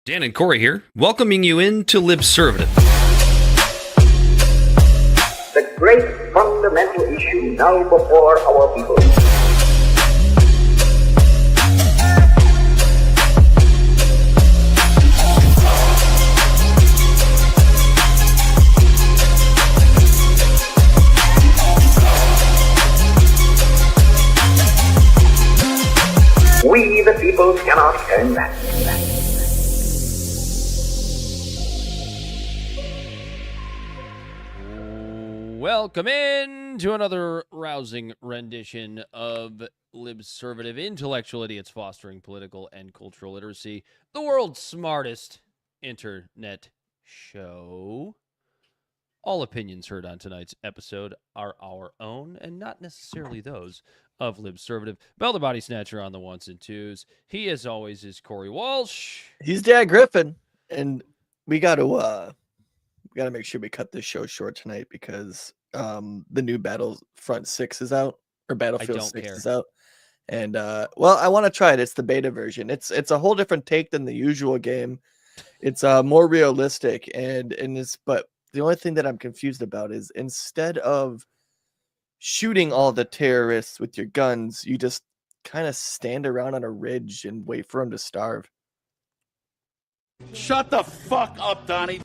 Dan and Corey here, welcoming you into Libservative. The great fundamental issue now before our people. We, the people, cannot turn back. Welcome in to another rousing rendition of Libservative, intellectual idiots fostering political and cultural literacy, the world's smartest internet show. All opinions heard on tonight's episode are our own and not necessarily those of Libservative. Bell the Body Snatcher on the ones and twos. He, as always, is Corey Walsh. He's Dan Griffin, and we got to make sure we cut this show short tonight because the new Battlefront 6 is out, or Battlefield 6 is out. And well, I want to try it. It's the beta version. It's a whole different take than the usual game. It's more realistic, but the only thing that I'm confused about is instead of shooting all the terrorists with your guns, you just kind of stand around on a ridge and wait for them to starve. Shut the fuck up, Donnie.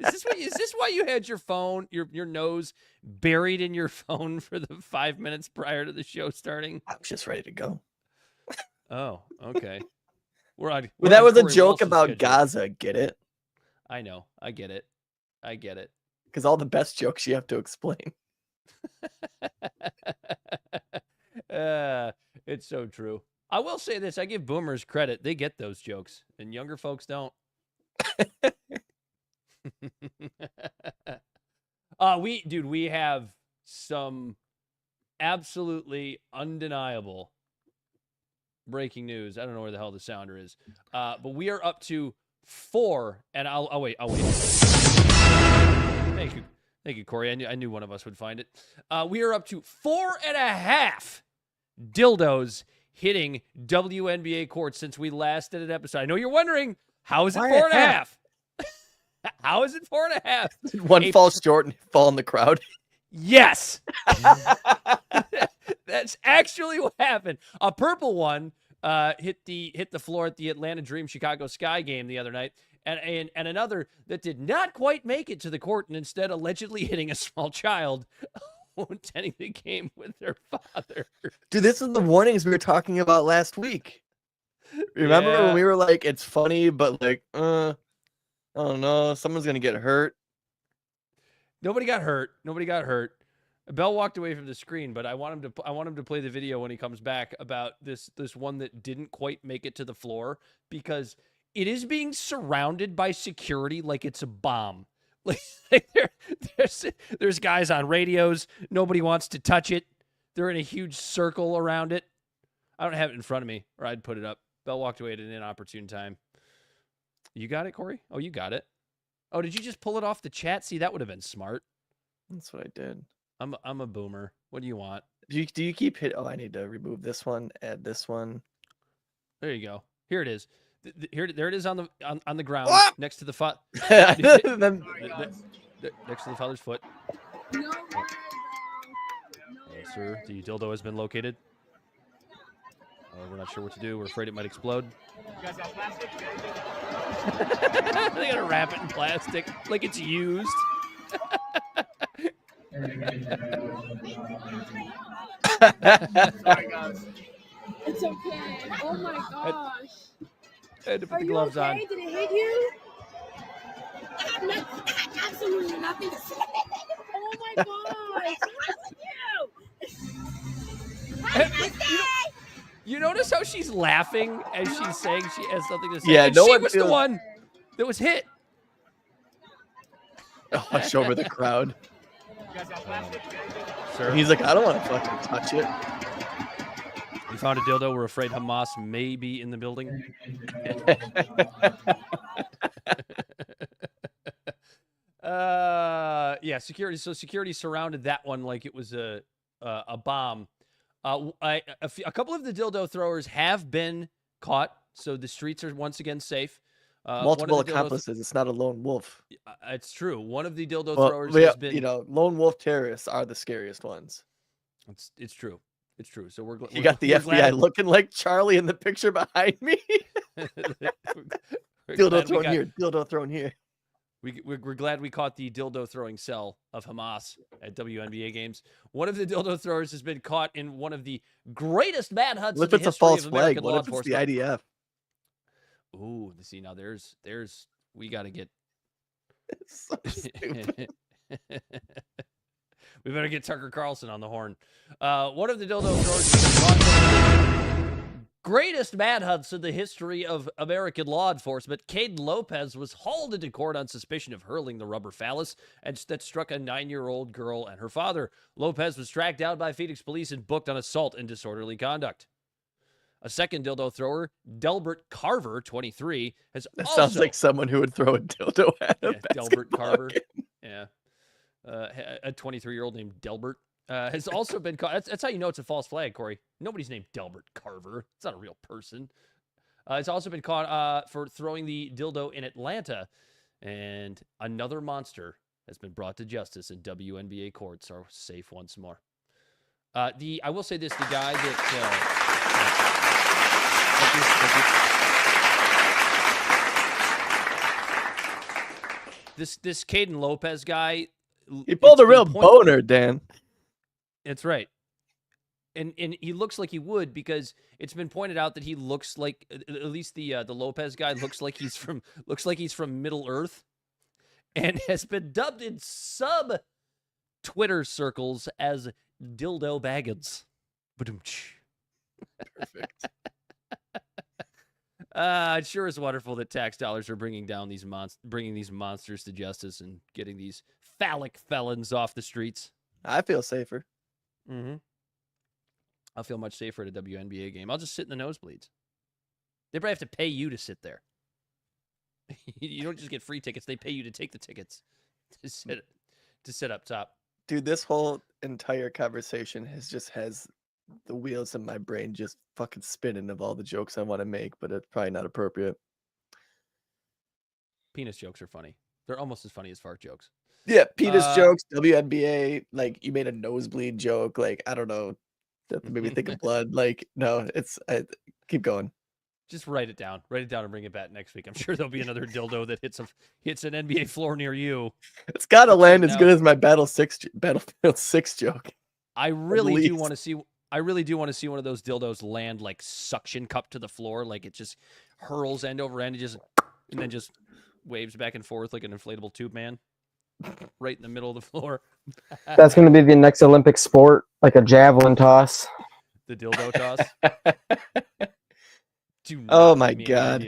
Is this why you had your phone, your nose buried in your phone for the 5 minutes prior to the show starting? I was just ready to go. Oh, okay. Well, that was a joke about Gaza. Get it? I know. I get it. Because all the best jokes you have to explain. It's so true. I will say this. I give boomers credit. They get those jokes, and younger folks don't. We have some absolutely undeniable breaking news. I don't know where the hell the sounder is, but we are up to 4, and I'll wait. Thank you, Corey. I knew one of us would find it. We are up to 4.5 dildos hitting WNBA courts since we last did an episode. I know you're wondering, how is it 4.5? How is it 4.5? Did one fall short and fall in the crowd? Yes. That's actually what happened. A purple one hit the floor at the Atlanta Dream Chicago Sky game the other night, and another that did not quite make it to the court and instead allegedly hitting a small child attending the game with their father. Dude, this is the warnings we were talking about last week. Remember when we were like, it's funny, but like, I don't know, someone's gonna get hurt. Nobody got hurt. Bell walked away from the screen, but I want him to play the video when he comes back about this one that didn't quite make it to the floor because it is being surrounded by security like it's a bomb. Like there's guys on radios. Nobody wants to touch it. They're in a huge circle around it. I don't have it in front of me, or I'd put it up. Bell walked away at an inopportune time. You got it, Corey? Oh, you got it. Oh, did you just pull it off the chat? See, that would have been smart. That's what I did. I'm a boomer. What do you want? Do you keep hit? Oh, I need to remove this one. Add this one. There you go. Here it is. There it is on the ground next to the next to the father's foot. No, Sir, the dildo has been located. We're not sure what to do. We're afraid it might explode. You guys got plastic? They gotta wrap it in plastic like it's used. Sorry, guys. it's okay. Oh my gosh. I had to put Are the you gloves okay? on. Did it hit you? Absolutely nothing to say. Oh my gosh. What's with you? You notice how she's laughing as she's saying she has something to say? Yeah, And no she one was the feels- one that was hit. Oh, I show over the crowd. You guys got plastic? Sir, He's like, I don't want to fucking touch it. we found a dildo. We're afraid Hamas may be in the building. Yeah, security. So security surrounded that one like it was a bomb. A couple of the dildo throwers have been caught. So the streets are once again safe. Multiple accomplices. It's not a lone wolf. It's true. One of the dildo throwers has been. Lone wolf terrorists are the scariest ones. It's true. It's true. So we're you got the FBI looking like Charlie in the picture behind me. Dildo thrown here. Dildo thrown here. We're glad we caught the dildo throwing cell of Hamas at WNBA games. One of the dildo throwers has been caught in one of the greatest manhunts in the history of American law enforcement. What if it's the IDF? Ooh, see now there's we got to get. It's so stupid. We better get Tucker Carlson on the horn. One of the dildo throwers has been caught. Greatest manhunts in the history of American law enforcement. Caden Lopez was hauled into court on suspicion of hurling the rubber phallus that struck a 9-year-old girl and her father. Lopez was tracked down by Phoenix police and booked on assault and disorderly conduct. A second dildo thrower, Delbert Carver, 23, has sounds like someone who would throw a dildo at a Delbert Carver. Yeah. A 23-year-old named Delbert. Has also been caught. That's how you know it's a false flag, Corey. Nobody's named Delbert Carver. It's not a real person. It's also been caught for throwing the dildo in Atlanta. And another monster has been brought to justice, and WNBA courts are safe once more. I will say this, the guy that... This Caden Lopez guy... He pulled a real boner, Dan. That's right. And he looks like he would, because it's been pointed out that he looks like, at least the Lopez guy looks like he's from Middle Earth, and has been dubbed in some Twitter circles as Dildo Baggins. Perfect. It sure is wonderful that tax dollars are bringing these monsters to justice and getting these phallic felons off the streets. I feel safer. Mm-hmm. I'll feel much safer at a WNBA game. I'll just sit in the nosebleeds. They probably have to pay you to sit there. You don't just get free tickets. They pay you to take the tickets to sit up top. Dude, this whole entire conversation has the wheels in my brain just fucking spinning of all the jokes I want to make, but it's probably not appropriate. Penis jokes are funny. They're almost as funny as fart jokes. Yeah, penis jokes, WNBA, like you made a nosebleed joke, like I don't know, that made me think of blood. Like, no, keep going. Just write it down. Write it down and bring it back next week. I'm sure there'll be another dildo that hits an NBA floor near you. It's gotta land as good as my Battlefield 6 joke. I really do want to see one of those dildos land like suction cup to the floor, like it just hurls end over end and then just waves back and forth like an inflatable tube man. Right in the middle of the floor. That's going to be the next Olympic sport, like a javelin toss. The dildo toss. Oh my God.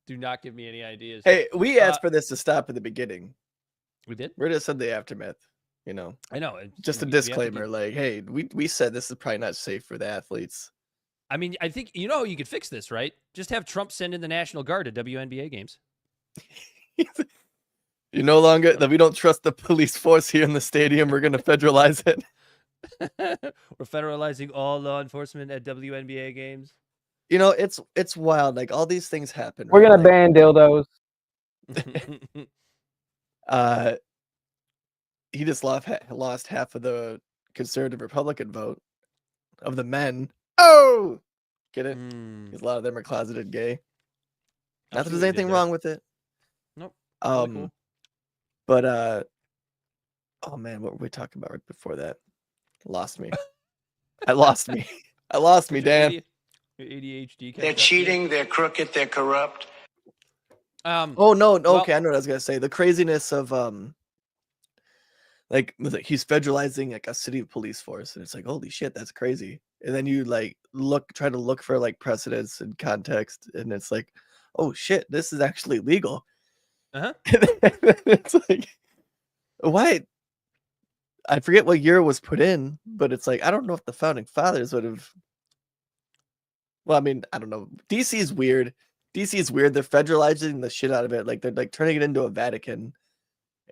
Do not give me any ideas. Hey, we asked for this to stop at the beginning. We did? We're just in the aftermath, you know. I know. Just a disclaimer, like, hey, we said this is probably not safe for the athletes. I mean, I think you know how you could fix this, right? Just have Trump send in the National Guard to WNBA games. You no longer that we don't trust the police force here in the stadium. We're going to federalize it. We're federalizing all law enforcement at WNBA games. You know, it's wild. Like all these things happen. We're gonna ban dildos. He just lost half of the conservative Republican vote of the men. Oh, get it? Because a lot of them are closeted gay. Not that there's anything wrong with it. Nope. Cool. But oh man, what were we talking about right before that? Lost me. I lost me, Dan. Your ADHD. They're cheating. They're crooked. They're corrupt. Oh no. Okay, I know what I was gonna say. The craziness of like he's federalizing like a city police force, and it's like holy shit, that's crazy. And then you like try to look for like precedents and context, and it's like, oh shit, this is actually legal. It's like, why? I forget what year it was put in, but it's like I don't know if the founding fathers would have. Well, I mean, I don't know. DC is weird. They're federalizing the shit out of it. Like they're like turning it into a Vatican,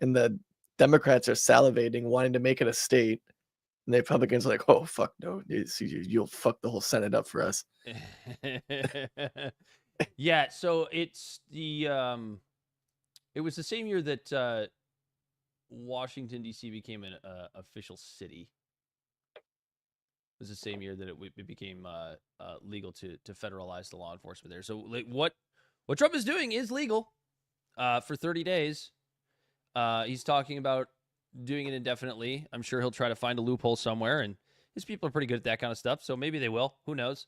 and the Democrats are salivating, wanting to make it a state. And the Republicans are like, oh fuck no, you'll fuck the whole Senate up for us. Yeah, so it's the it was the same year that Washington D.C. became an official city. It was the same year that it became legal to federalize the law enforcement there. So like what Trump is doing is legal for 30 days. He's talking about doing it indefinitely. I'm sure he'll try to find a loophole somewhere, and his people are pretty good at that kind of stuff. So maybe they will. Who knows?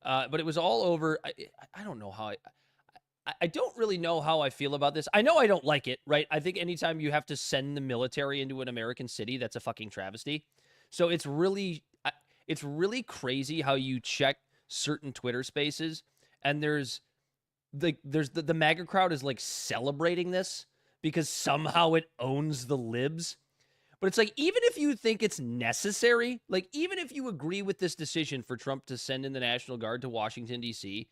But it was all over. I don't know how I don't really know how I feel about this. I know I don't like it, right? I think anytime you have to send the military into an American city, that's a fucking travesty. So it's really crazy how you check certain Twitter spaces, and there's the MAGA crowd is like celebrating this because somehow it owns the libs. But it's like, even if you think it's necessary, like even if you agree with this decision for Trump to send in the National Guard to Washington, D.C.,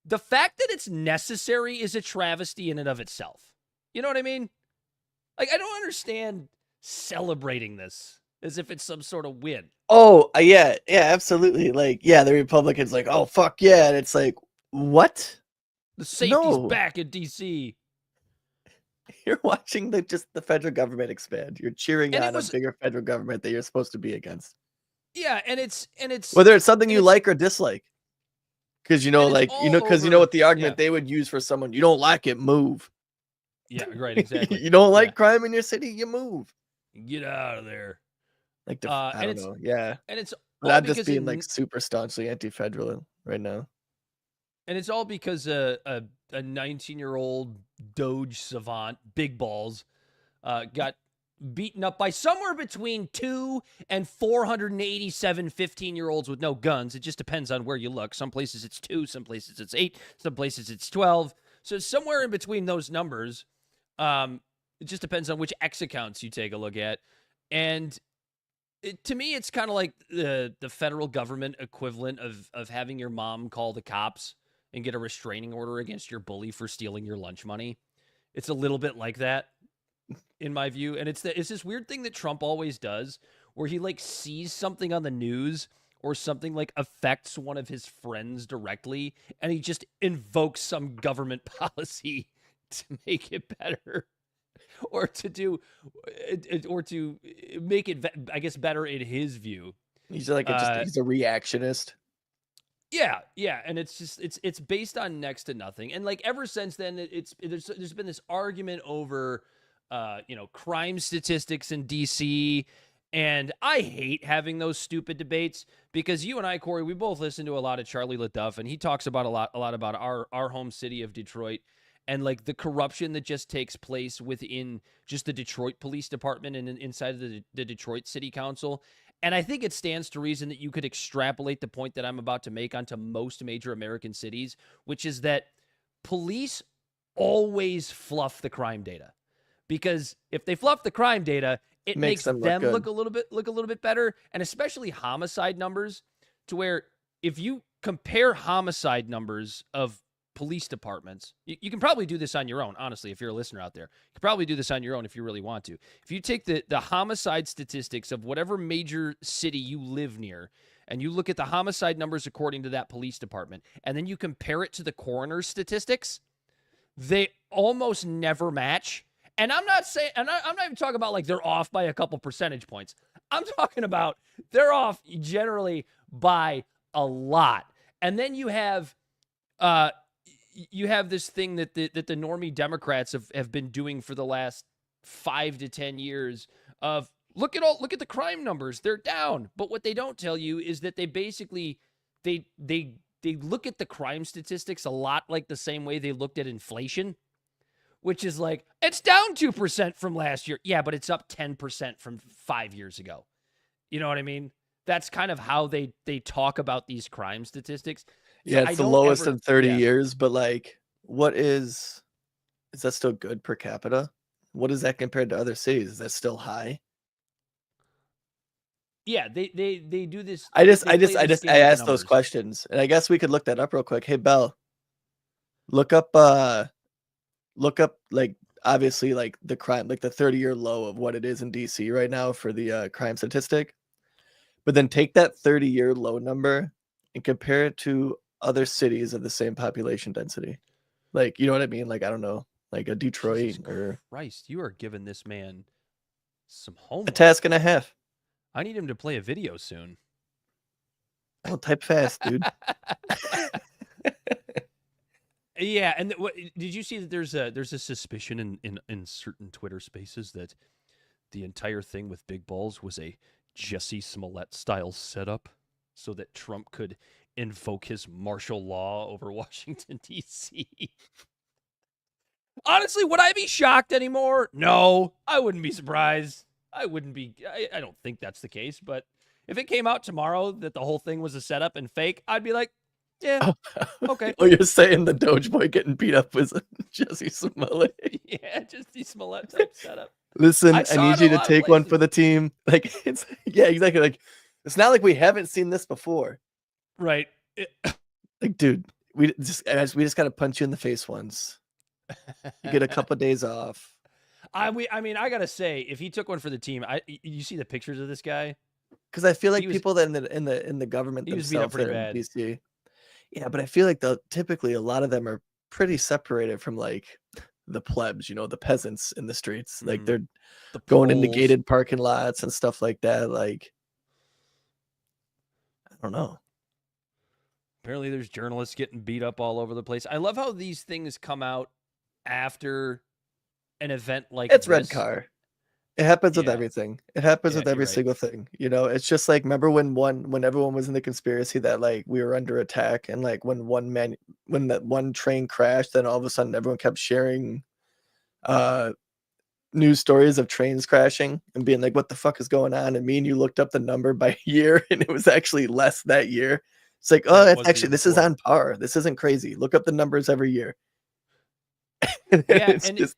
the fact that it's necessary is a travesty in and of itself. You know what I mean? Like, I don't understand celebrating this as if it's some sort of win. Oh, yeah, absolutely. Like, yeah, the Republicans like, oh, fuck yeah. And it's like, what? The safety's back in D.C. You're watching the federal government expand. You're cheering on a bigger federal government that you're supposed to be against. Yeah, and it's whether it's something you like or dislike. Because you know what the argument they would use for someone, you don't like it, move. Yeah, right, exactly. You don't like crime in your city, you move. Get out of there. Like I don't know, yeah. And it's but I'm just being like super staunchly anti-federal right now. And it's all because a 19-year-old Doge savant, big balls, got beaten up by somewhere between 2 and 487 15-year-olds with no guns. It just depends on where you look. Some places it's 2, some places it's 8, some places it's 12. So somewhere in between those numbers, it just depends on which X accounts you take a look at. And to me, it's kind of like the federal government equivalent of having your mom call the cops and get a restraining order against your bully for stealing your lunch money. It's a little bit like that, in my view. And it's this weird thing that Trump always does, where he like sees something on the news or something like affects one of his friends directly, and he just invokes some government policy to make it better, or to make it, I guess, better in his view. He's like he's a reactionist. Yeah, and it's just it's based on next to nothing. And like ever since then, there's been this argument over crime statistics in DC, and I hate having those stupid debates because you and I, Corey, we both listen to a lot of Charlie LaDuff, and he talks about a lot about our home city of Detroit and like the corruption that just takes place within just the Detroit Police Department and inside of the Detroit City Council. And I think it stands to reason that you could extrapolate the point that I'm about to make onto most major American cities, which is that police always fluff the crime data. Because if they fluff the crime data, it makes them look a little bit better, and especially homicide numbers, to where if you compare homicide numbers of police departments, you can probably do this on your own, honestly, if you're a listener out there. You can probably do this on your own if you really want to. If you take the homicide statistics of whatever major city you live near, and you look at the homicide numbers according to that police department, and then you compare it to the coroner's statistics, they almost never match. And I'm not even talking about like they're off by a couple percentage points. I'm talking about they're off generally by a lot. And then you have this thing that the normie Democrats have been doing for the last 5 to 10 years of look at the crime numbers, they're down. But what they don't tell you is that they basically they look at the crime statistics a lot like the same way they looked at inflation, which is like, it's down 2% from last year. Yeah, but it's up 10% from 5 years ago. You know what I mean? That's kind of how they talk about these crime statistics. Yeah, it's the lowest in 30 years, but like, is that still good per capita? What is that compared to other cities? Is that still high? Yeah, they do this. I asked those questions, and I guess we could look that up real quick. Hey, Belle, look up like obviously like the crime, like the 30-year low of what it is in DC right now for the crime statistic. But then take that 30-year low number and compare it to other cities of the same population density. Like, you know what I mean? Like, I don't know, like a Detroit Jesus or Christ, you are giving this man some a homework. task and a half. I need him to play a video soon. Oh, type fast, dude. Yeah, and did you see that there's a suspicion in certain Twitter spaces that the entire thing with Big Balls was a Jussie Smollett style setup so that Trump could invoke his martial law over Washington D.C. Honestly, would I be shocked anymore? No, I wouldn't be surprised. I wouldn't be. I don't think that's the case, but if it came out tomorrow that the whole thing was a setup and fake, I'd be like, yeah, okay. Oh, you're saying the Doge Boy getting beat up was Jussie Smollett? Yeah, just the Smollett type setup. Listen, I saw need it you a to lot of take one places. for the team. Like, it's yeah, exactly. Like, it's not like we haven't seen this before. Right. Like, dude, we just got to punch you in the face once. You get a couple of days off. I mean, I gotta say, if he took one for the team, you see the pictures of this guy? Because I feel like He was- people that in the government he was beat up themselves pretty that are in bad. DC. Yeah, but I feel like typically a lot of them are pretty separated from like the plebs, you know, the peasants in the streets. Like they're The going into polls. gated parking lots and stuff like that. Like, I don't know. Apparently, there's journalists getting beat up all over the place. I love how these things come out after an event like It's this. red car. It happens with Yeah. everything. It happens Yeah, with every you're right. single thing. You know, it's just like, remember when everyone was in the conspiracy that like we were under attack, and like when that one train crashed, then all of a sudden everyone kept sharing news stories of trains crashing and being like, what the fuck is going on? And me and you looked up the number by year and it was actually less that year. It's like, oh, it it's was the actually year this is before. on par. This isn't crazy. Look up the numbers every year. And Yeah, it's and just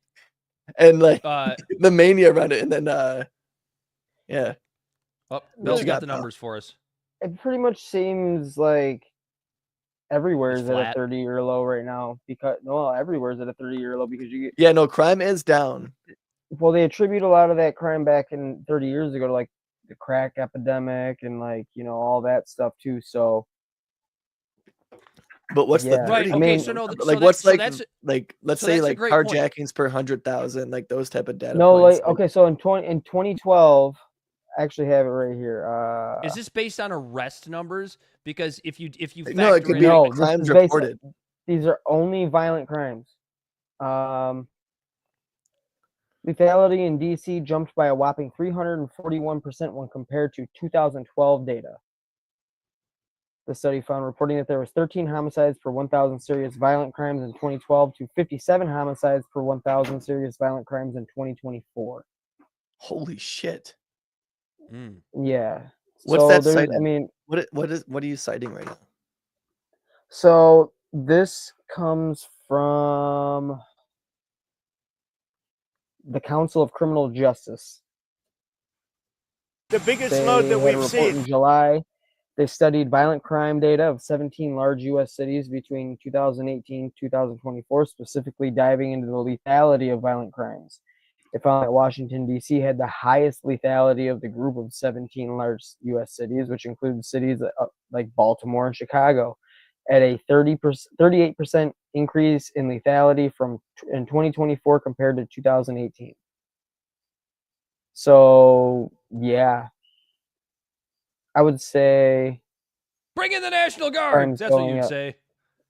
and like Uh, the mania around it, and then yeah. oh, What Bill's you got got, the pal? numbers for us. It pretty much seems like everywhere It's is at a flat. 30-year low right now because everywhere is at a 30-year low because you get Yeah, no, crime is down. well, they attribute a lot of that crime back in 30 years ago to like the crack epidemic and like, you know, all that stuff too. So But what's the Yeah, 30? Right. I Okay. mean- So no. Like, So that- what's so like that's let's so say that's a like great point. carjackings per 100,000, like those type of data no, points. like okay, so in 2012, I actually have it right here. Is this based on arrest numbers? Because if you No, it factor could in be no, like this crimes is based. reported. These are only violent crimes. Lethality in DC jumped by a whopping 341% when compared to 2012 data. The study found reporting that there was 13 homicides per 1,000 serious violent crimes in 2012 to 57 homicides per 1,000 serious violent crimes in 2024. Holy shit. Mm. Yeah. What's so that there's, cited? I mean, What are you citing right now? so this comes from the Council of Criminal Justice. The biggest They load that had a we've report seen. in July. They studied violent crime data of 17 large U.S. cities between 2018 and 2024, specifically diving into the lethality of violent crimes. They found that Washington, D.C. had the highest lethality of the group of 17 large U.S. cities, which include cities like Baltimore and Chicago, at a 38% increase in lethality in 2024 compared to 2018. So, yeah. I would say Bring in the National Guard. crime's That's what going you'd up. say.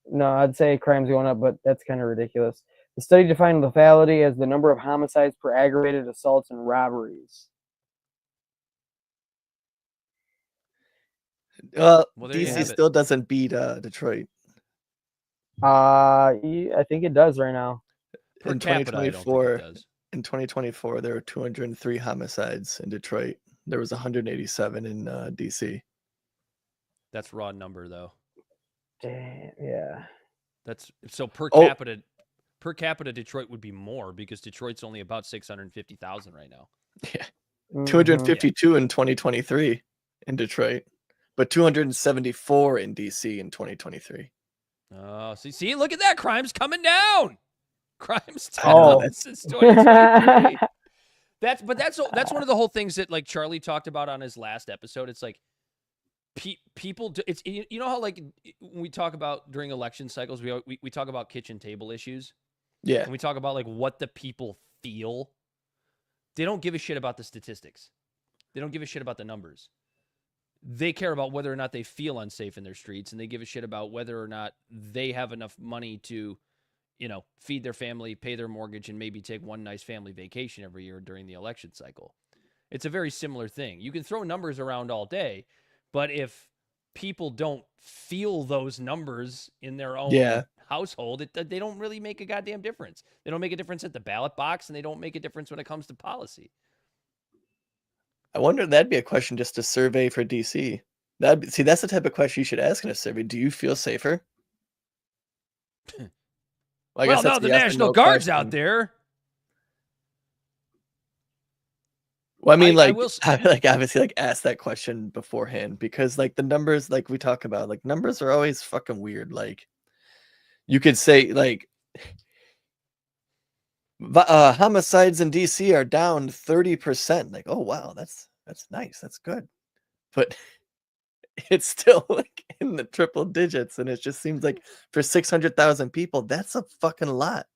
No, I'd say crime's going up, but that's kind of ridiculous. The study defined lethality as the number of homicides per aggravated assaults and robberies. Well, there you DC have it. still doesn't beat Detroit. I think it does right now. Per In capita, I don't think 2024, it does. in 2024, there were 203 homicides in Detroit. There was 187 in DC. That's raw number though. Damn, yeah. That's so per Oh. capita. Per capita, Detroit would be more because Detroit's only about 650,000 right now. Yeah, Mhm. 252 in 2023 in Detroit, but 274 in DC in 2023. Oh, see, look at that. Crime's coming down. Crime's I know, down since 2023. That's one of the whole things that like Charlie talked about on his last episode. It's like people do, it's you know how like when we talk about during election cycles we talk about kitchen table issues. Yeah. And we talk about like what the people feel. They don't give a shit about the statistics. They don't give a shit about the numbers. They care about whether or not they feel unsafe in their streets, and they give a shit about whether or not they have enough money to, feed their family, pay their mortgage, and maybe take one nice family vacation every year during the election cycle. It's a very similar thing. You can throw numbers around all day, but if people don't feel those numbers in their own household, they don't really make a goddamn difference. They don't make a difference at the ballot box, and they don't make a difference when it comes to policy. I wonder, that'd be a question just to survey for DC. That's the type of question you should ask in a survey. Do you feel safer? Well, now the National Guard's out there. Well, I mean, obviously, ask that question beforehand, because like the numbers, like we talk about, like numbers are always fucking weird. Like you could say like homicides in DC are down 30%. Like, oh wow, that's nice, that's good, but it's still like in the triple digits, and it just seems like for 600,000 people, that's a fucking lot.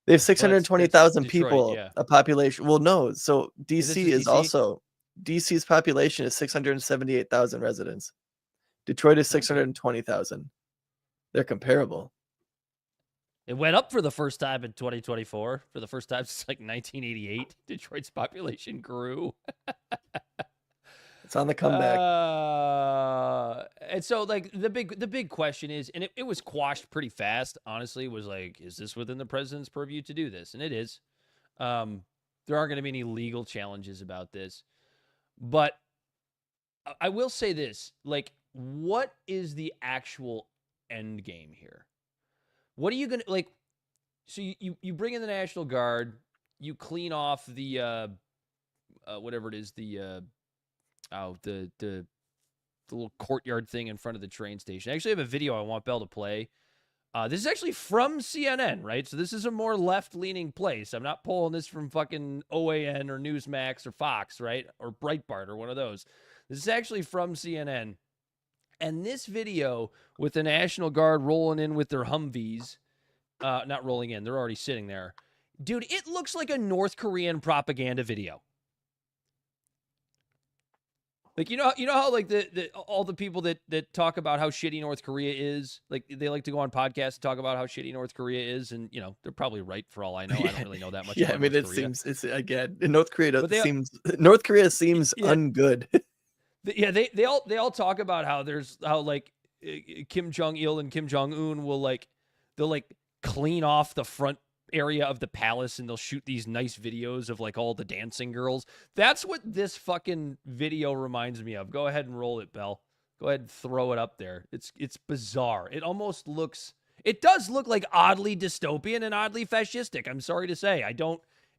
They have 620,000 people, a population. Well, no, so DC is also DC's population is 678,000 residents. Detroit is 620,000. They're comparable. It went up for the first time in 2024. For the first time since like 1988, Detroit's population grew. It's on the comeback. And so like the big question is, and it was quashed pretty fast, honestly, was like, is this within the president's purview to do this? And it is. There aren't going to be any legal challenges about this. But I will say this, like, what is the actual end game here? What are you going to, like, so you bring in the National Guard, you clean off the, whatever it is, the little courtyard thing in front of the train station. I actually have a video I want Bell to play. This is actually from CNN, right? So this is a more left-leaning place. I'm not pulling this from fucking OAN or Newsmax or Fox, right? Or Breitbart or one of those. This is actually from CNN. And this video with the National Guard rolling in with their Humvees, not rolling in, they're already sitting there. Dude, it looks like a North Korean propaganda video. Like, you know how like all the people that talk about how shitty North Korea is, like they like to go on podcasts and talk about how shitty North Korea is, and they're probably right for all I know. I don't really know that much. Yeah, I mean, it's again, North Korea seems ungood. Yeah, they all talk about how like Kim Jong-il and Kim Jong-un they'll clean off the front area of the palace, and they'll shoot these nice videos of like all the dancing girls. That's what this fucking video reminds me of. Go ahead and roll it, Bell. Go ahead and throw it up there. It's bizarre. It does look like oddly dystopian and oddly fascistic. I'm sorry to say.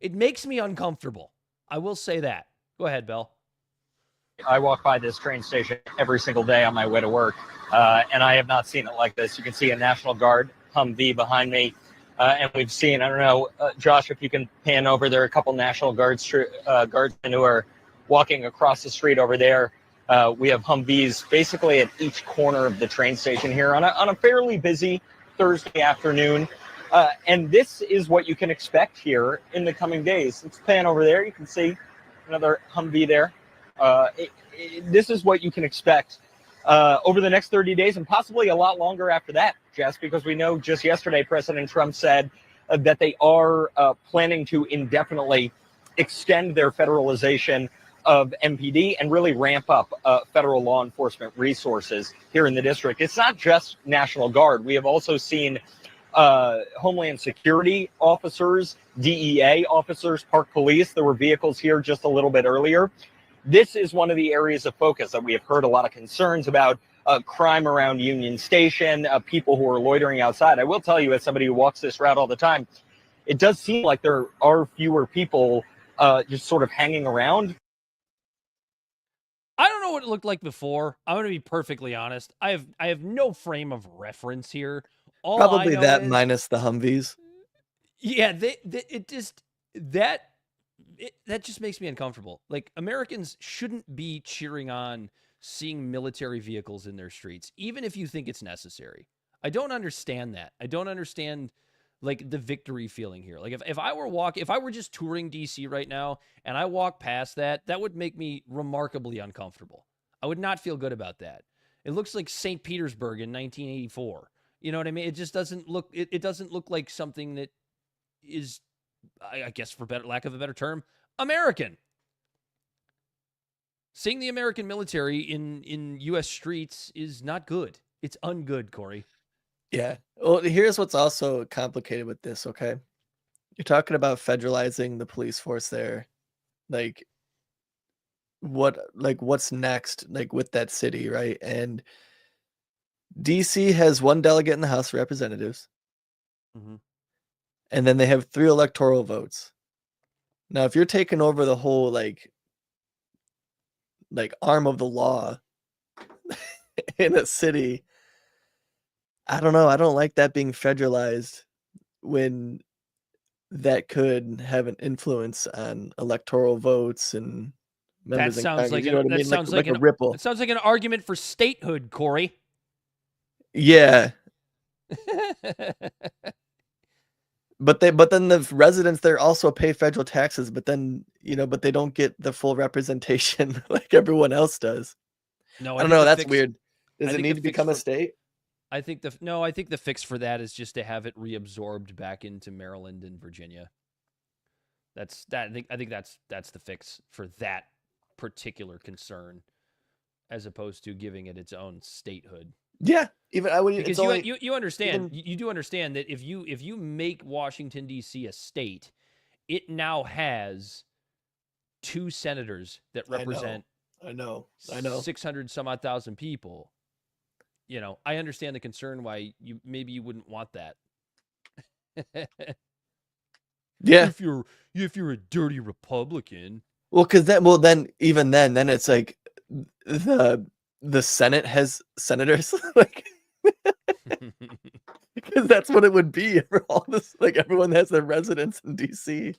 It makes me uncomfortable. I will say that. Go ahead, Bell. I walk by this train station every single day on my way to work, and I have not seen it like this. You can see a National Guard Humvee behind me, and we've seen, I don't know, Josh, if you can pan over, there are a couple National Guardsmen who are walking across the street over there. We have Humvees basically at each corner of the train station here on a fairly busy Thursday afternoon, and this is what you can expect here in the coming days. Let's pan over there. You can see another Humvee there. This is what you can expect over the next 30 days and possibly a lot longer after that, Jess, because we know just yesterday President Trump said that they are planning to indefinitely extend their federalization of MPD and really ramp up federal law enforcement resources here in the district. It's not just National Guard. We have also seen Homeland Security officers, DEA officers, Park Police. There were vehicles here just a little bit earlier. This is one of the areas of focus that we have heard a lot of concerns about, crime around Union Station, people who are loitering outside. I will tell you, as somebody who walks this route all the time, it does seem like there are fewer people just sort of hanging around. I don't know what it looked like before. I'm going to be perfectly honest. I have no frame of reference here. Probably that minus the Humvees. Yeah, that just makes me uncomfortable. Like, Americans shouldn't be cheering on seeing military vehicles in their streets, even if you think it's necessary. I don't understand that. I don't understand like the victory feeling here. Like if I were just touring DC right now and I walk past that, that would make me remarkably uncomfortable. I would not feel good about that. It looks like St. Petersburg in 1984. You know what I mean? It just doesn't look, it doesn't look like something that is, I guess for lack of a better term, American. Seeing the American military in U.S. streets is not good. It's ungood, Corey. Yeah. Well, here's what's also complicated with this, okay? You're talking about federalizing the police force there. Like what's next, like with that city, right? And DC has one delegate in the House of Representatives. Mm-hmm. And then they have 3 electoral votes. Now, if you're taking over the whole like arm of the law in a city, I don't know. I don't like that being federalized when that could have an influence on electoral votes and members. That sounds like a ripple. It sounds like an argument for statehood, Corey. Yeah. But then the residents there also pay federal taxes, but then, but they don't get the full representation like everyone else does. No, I don't know. That's weird. Does it need to become a state? I think the fix for that is just to have it reabsorbed back into Maryland and Virginia. That's that. I think that's the fix for that particular concern, as opposed to giving it its own statehood. Yeah, even I would, because you understand, you do understand that if you make Washington D.C. a state, it now has 2 senators that represent. I know 600 some odd thousand people. I understand the concern why you wouldn't want that. Yeah, if you're a dirty Republican. Well, then it's like the Senate has senators, like, because that's what it would be for all this. Like everyone has their residence in DC.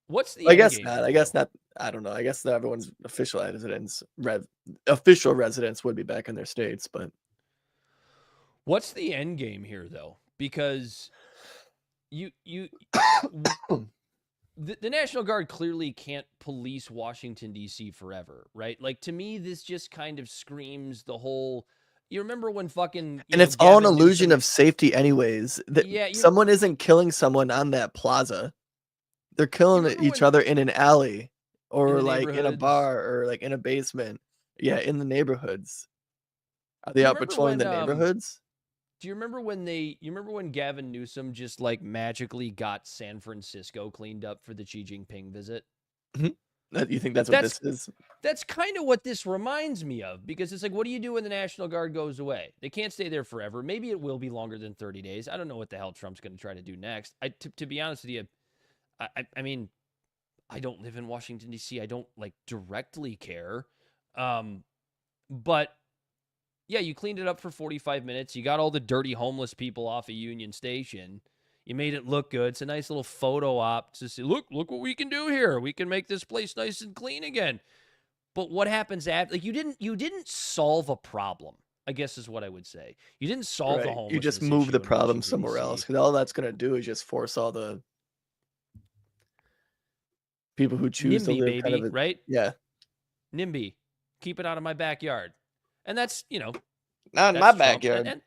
What's the? I guess not. I guess not. I don't know. I guess not everyone's official residents would be back in their states, but what's the end game here, though? Because the National Guard clearly can't police Washington, D.C. forever, right? Like, to me, this just kind of screams the whole... You remember when fucking... And it's all an illusion of safety anyways. Someone isn't killing someone on that plaza. They're killing each other in an alley or like in a bar or like in a basement. Yeah, in the neighborhoods. Are they out patrolling the neighborhoods? Do you remember when Gavin Newsom just like magically got San Francisco cleaned up for the Xi Jinping visit? Mm-hmm. You think that's what this is? That's kind of what this reminds me of, because it's like, what do you do when the National Guard goes away? They can't stay there forever. Maybe it will be longer than 30 days. I don't know what the hell Trump's going to try to do next. To be honest with you, I mean, I don't live in Washington, D.C. I don't like directly care. But yeah, you cleaned it up for 45 minutes. You got all the dirty homeless people off of Union Station. You made it look good. It's a nice little photo op to see, look what we can do here. We can make this place nice and clean again. But what happens after? Like, you didn't solve a problem, I guess is what I would say. You didn't solve the homelessness. You just move the problem somewhere else, because all that's going to do is just force all the people who choose to live baby, right? Yeah. NIMBY. Keep it out of my backyard. And that's, not in my backyard. And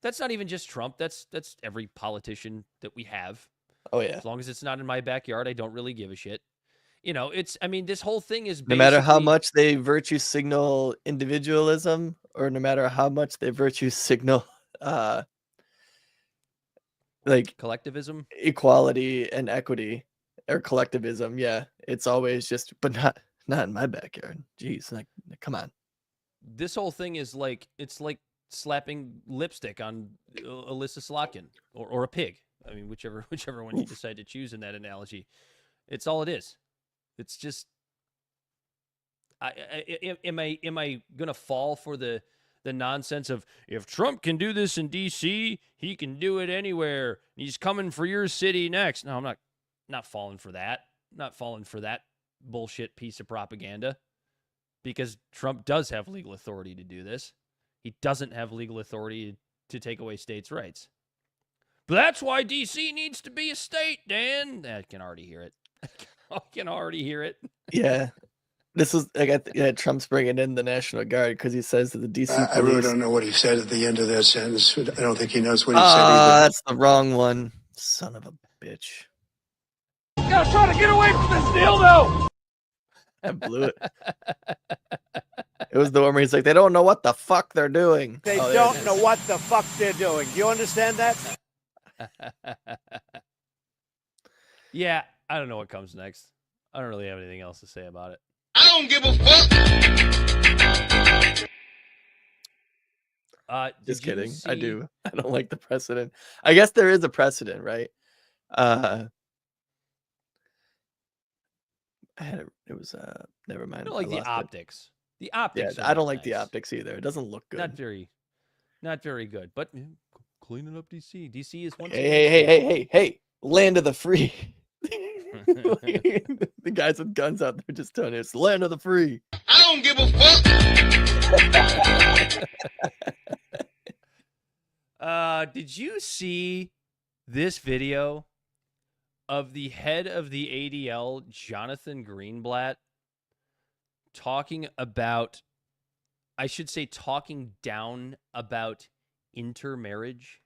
that's not even just Trump. That's every politician that we have. Oh, yeah. As long as it's not in my backyard, I don't really give a shit. This whole thing is no matter how much they virtue signal individualism, or no matter how much they virtue signal like collectivism, equality and equity, or collectivism. Yeah. It's always just, but not in my backyard. Jeez. Like, come on. This whole thing is like, it's like slapping lipstick on Alyssa Slotkin or a pig. I mean, whichever one you decide to choose in that analogy. It's all it is. It's just, am I going to fall for the nonsense of, if Trump can do this in D.C., he can do it anywhere. He's coming for your city next. No, I'm not falling for that. Not falling for that bullshit piece of propaganda. because Trump does have legal authority to do this. He doesn't have legal authority to take away states' rights. But that's why D.C. needs to be a state, Dan. I can already hear it. I can already hear it. Yeah. This is, Trump's bringing in the National Guard because he says that the D.C. police... I really don't know what he said at the end of that sentence. I don't think he knows what he said either. That's the wrong one. Son of a bitch. Gotta try to get away from this dildo! I blew it. It was the one where he's like, they don't know what the fuck they're doing. They don't know what the fuck they're doing. Do you understand that? Yeah, I don't know what comes next. I don't really have anything else to say about it. I don't give a fuck. Just kidding. I do. I don't like the precedent. I guess there is a precedent, right? Never mind. I don't like the optics. The optics. Yeah, I don't like the optics either. It doesn't look good. Not very good. But cleaning up DC. DC is one. Hey! Land of the free. The guys with guns out there just telling you it's the land of the free. I don't give a fuck. Did you see this video of the head of the ADL, Jonathan Greenblatt, talking down about intermarriage?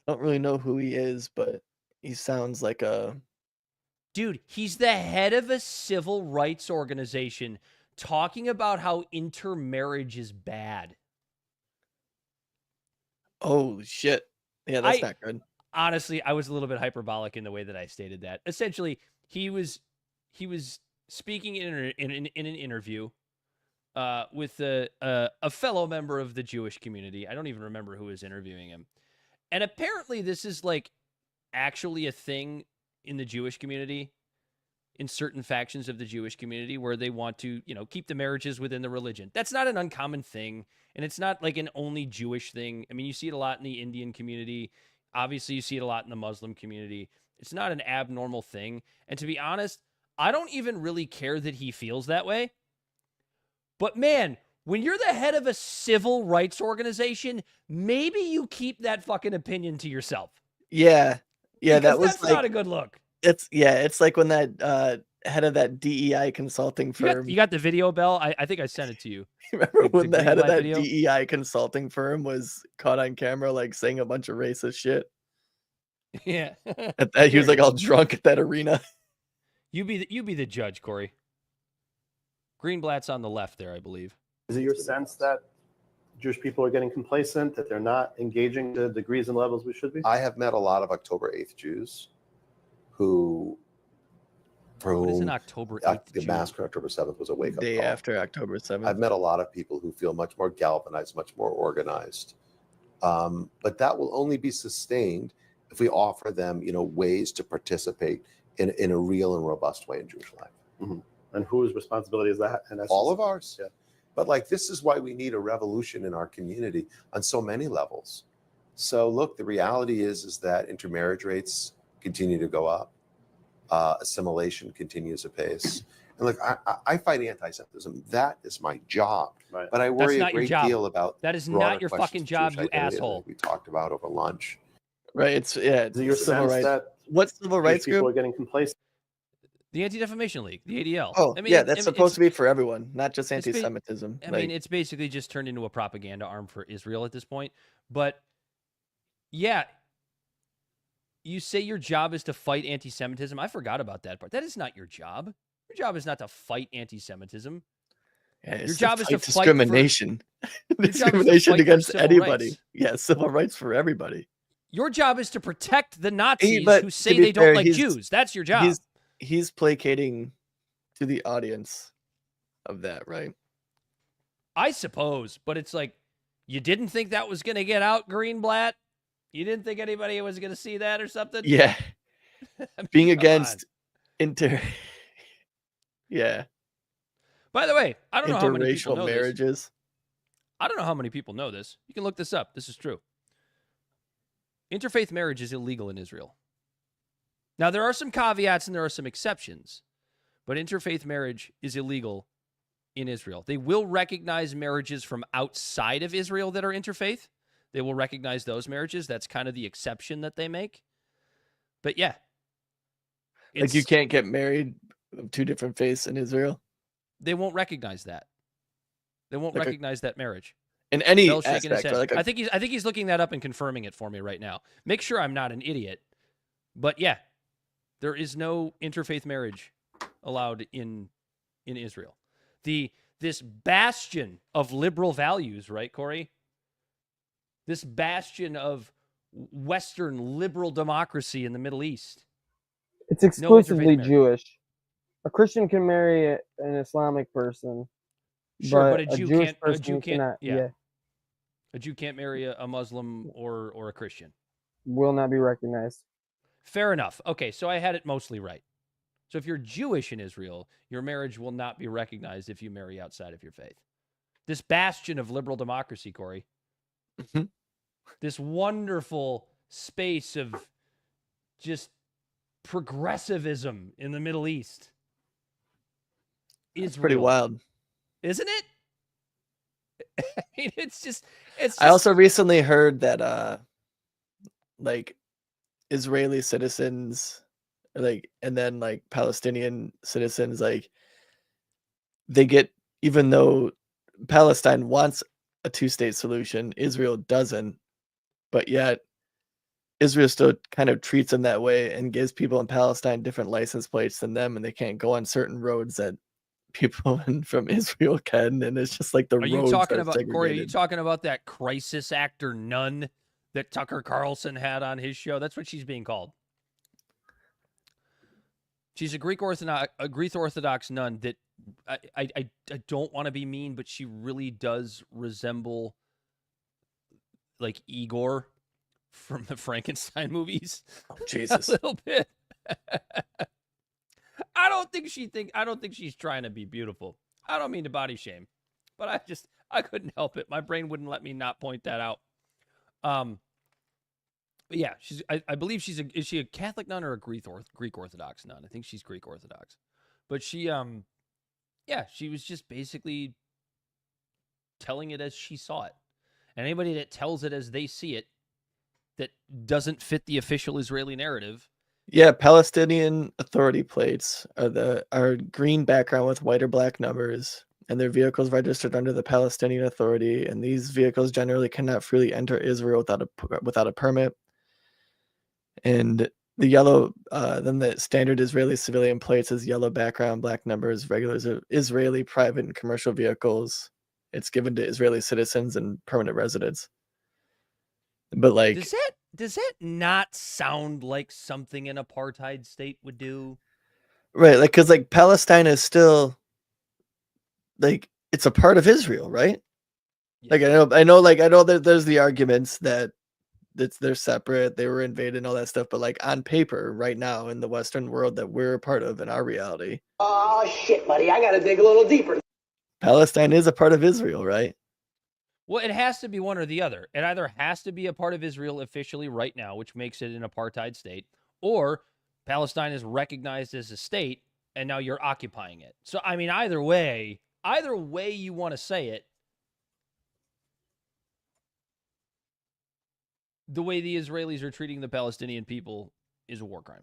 I don't really know who he is, but he sounds like a... Dude, he's the head of a civil rights organization talking about how intermarriage is bad. Oh, shit. Yeah, that's not good. Honestly, I was a little bit hyperbolic in the way that I stated that. Essentially, he was speaking in an interview with a fellow member of the Jewish community. I don't even remember who was interviewing him. And apparently this is like actually a thing in the Jewish community, in certain factions of the Jewish community, where they want to, keep the marriages within the religion. That's not an uncommon thing. And it's not like an only Jewish thing. I mean, you see it a lot in the Indian community. Obviously, you see it a lot in the Muslim community. It's not an abnormal thing. And to be honest, I don't even really care that he feels that way. But man, when you're the head of a civil rights organization, maybe you keep that fucking opinion to yourself. Yeah. Yeah, because that was that's not a good look. It's like when that head of that DEI consulting firm. You got the video, Bell? I think I sent it to you. Remember when the head of that DEI consulting firm was caught on camera like saying a bunch of racist shit? Yeah. He was like all drunk at that arena. You be the judge, Corey. Greenblatt's on the left there, I believe. Is it your sense that Jewish people are getting complacent, that they're not engaging the degrees and levels we should be? I have met a lot of October 8th Jews for what is an October 8th the massacre on October 7th was a wake-up day call. After October 7th. I've met a lot of people who feel much more galvanized, much more organized. But that will only be sustained if we offer them, ways to participate in a real and robust way in Jewish life. Mm-hmm. And whose responsibility is that? And all of ours. Yeah. But this is why we need a revolution in our community on so many levels. So look, the reality is that intermarriage rates continue to go up. Assimilation continues apace. And look, I fight anti-Semitism. That is my job. Right. But I worry a great deal about that is not your fucking job, you asshole. We talked about over lunch. Right. It's your civil rights. What civil rights group? People are getting complacent. The Anti-Defamation League, the ADL. Oh, that's supposed to be for everyone, not just anti-Semitism. I mean, it's basically just turned into a propaganda arm for Israel at this point. But yeah, you say your job is to fight anti-Semitism. I forgot about that part. That is not your job. Your job is not to fight anti-Semitism. Yeah, your job is to fight discrimination. Discrimination against anybody. Rights. Yeah, civil rights for everybody. Your job is to protect the Nazis who say they don't like Jews. That's your job. He's placating to the audience of that, right? I suppose, but it's like, you didn't think that was going to get out, Greenblatt? You didn't think anybody was going to see that or something? Yeah. I mean, being against yeah. By the way, I don't know how many people know marriages. This. I don't know how many people know this. You can look this up. This is true. Interfaith marriage is illegal in Israel. Now, there are some caveats and there are some exceptions, but interfaith marriage is illegal in Israel. They will recognize marriages from outside of Israel that are interfaith. They will recognize those marriages. That's kind of the exception that they make. But yeah. Like you can't get married of two different faiths in Israel? They won't recognize that. They won't recognize that marriage. In any Bell's shaking his aspect. head. I think he's looking that up and confirming it for me right now. Make sure I'm not an idiot. But yeah, there is no interfaith marriage allowed in Israel. This bastion of liberal values, right, Corey? This bastion of Western liberal democracy in the Middle East. It's exclusively Jewish. A Christian can marry an Islamic person. Sure, but a Jew Jewish can't. person A Jew can't. cannot, Yeah. A Jew can't marry a Muslim or a Christian. Will not be recognized. Fair enough. Okay, so I had it mostly right. So if you're Jewish in Israel, your marriage will not be recognized if you marry outside of your faith. This bastion of liberal democracy, Corey. This wonderful space of just progressivism in the Middle East. It's pretty wild. Isn't it? I mean, it's just I also recently heard that like Israeli citizens and then like Palestinian citizens, like they get, even though Palestine wants a two-state solution, Israel doesn't, but yet Israel still kind of treats them that way and gives people in Palestine different license plates than them, and they can't go on certain roads that people from Israel can, and it's just like the roads. Are you talking about, segregated. Corey, are you talking about that crisis actor nun that Tucker Carlson had on his show? That's what she's being called. She's a Greek Orthodox nun that I don't want to be mean, but she really does resemble like Igor from the Frankenstein movies. Oh, Jesus. A little bit. I don't think she's trying to be beautiful. I don't mean to body shame, but I couldn't help it. My brain wouldn't let me not point that out. But yeah, I believe is she a Catholic nun or a Greek Orthodox nun? I think she's Greek Orthodox. But she she was just basically telling it as she saw it. And anybody that tells it as they see it that doesn't fit the official Israeli narrative. Yeah, Palestinian Authority plates are green background with white or black numbers, and their vehicles registered under the Palestinian Authority, and these vehicles generally cannot freely enter Israel without a permit. And the yellow, then the standard Israeli civilian plates is yellow background, black numbers, regular Israeli private and commercial vehicles. It's given to Israeli citizens and permanent residents. But like, does that not sound like something an apartheid state would do? Right, like because like Palestine is still like it's a part of Israel, right? Yeah. Like I know that there's the arguments that they're separate, they were invaded and all that stuff, but like on paper right now in the Western world that we're a part of in our reality. Oh shit, buddy, I gotta dig a little deeper. Palestine is a part of Israel, right? Well, it has to be one or the other. It either has to be a part of Israel officially right now, which makes it an apartheid state, or Palestine is recognized as a state, and now you're occupying it. So, I mean, either way you want to say it, the way the Israelis are treating the Palestinian people is a war crime.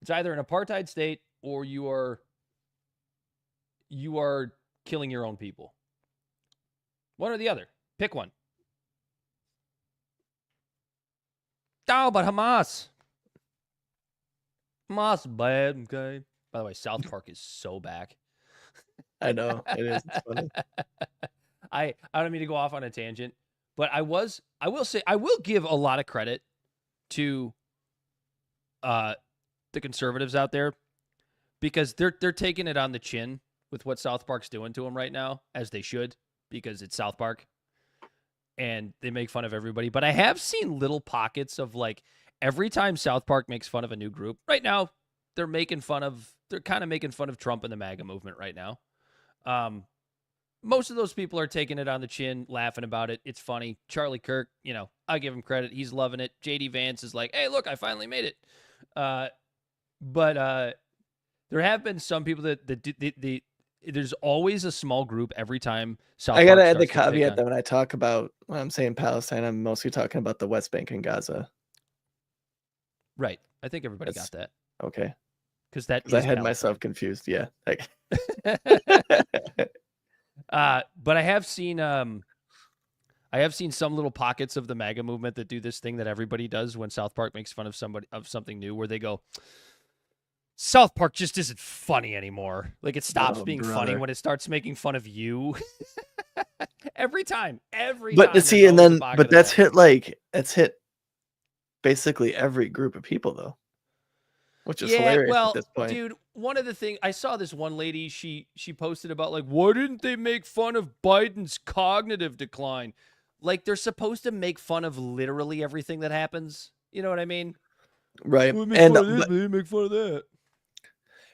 It's either an apartheid state or you are killing your own people. One or the other. Pick one. Oh, but Hamas. Hamas bad, okay. By the way, South Park is so back. I know. It is. It's funny. I don't mean to go off on a tangent, but I will say I will give a lot of credit to the conservatives out there because they're taking it on the chin with what South Park's doing to them right now, as they should, because it's South Park and they make fun of everybody. But I have seen little pockets of like every time South Park makes fun of a new group right now, they're kind of making fun of Trump and the MAGA movement right now. Most of those people are taking it on the chin, laughing about it. It's funny. Charlie Kirk, I give him credit. He's loving it. JD Vance is like, hey, look, I finally made it. But there have been some people that there's always a small group every time South I gotta Park add the starts to pick caveat on- that when I talk about when I'm saying Palestine, I'm mostly talking about the West Bank and Gaza. Right. I think everybody got that. Okay. Because that I is had Palestine. myself confused. Yeah. But I have seen some little pockets of the MAGA movement that do this thing that everybody does when South Park makes fun of something new, where they go, South Park just isn't funny anymore. Like, it stops being funny when it starts making fun of you. every time. But see, and then that's hit basically every group of people though, which is hilarious at this point. Dude, one of the things I saw, this one lady, she posted about, like, why didn't they make fun of Biden's cognitive decline? Like, they're supposed to make fun of literally everything that happens. You know what I mean? Right. Well, And make fun of that.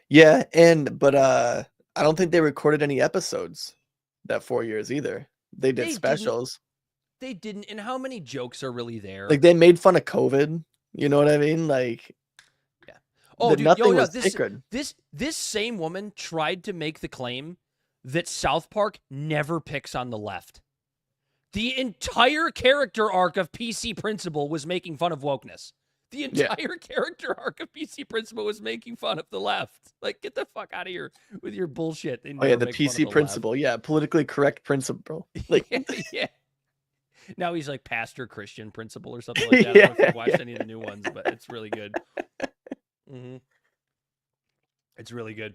yeah, but I don't think they recorded any episodes that 4 years either. They did specials. They didn't. And how many jokes are really there? Like, they made fun of COVID. You know what I mean? Like, yeah. Oh, dude, nothing was sacred. This same woman tried to make the claim that South Park never picks on the left. The entire character arc of PC Principal was making fun of wokeness. The entire character arc of PC Principal was making fun of the left. Like, get the fuck out of here with your bullshit. The PC Principal. Left. Yeah, politically correct principle. Like, yeah. Now he's like Pastor Christian Principal or something like that. I don't know if you've watched any of the new ones, but it's really good. Mm-hmm. It's really good.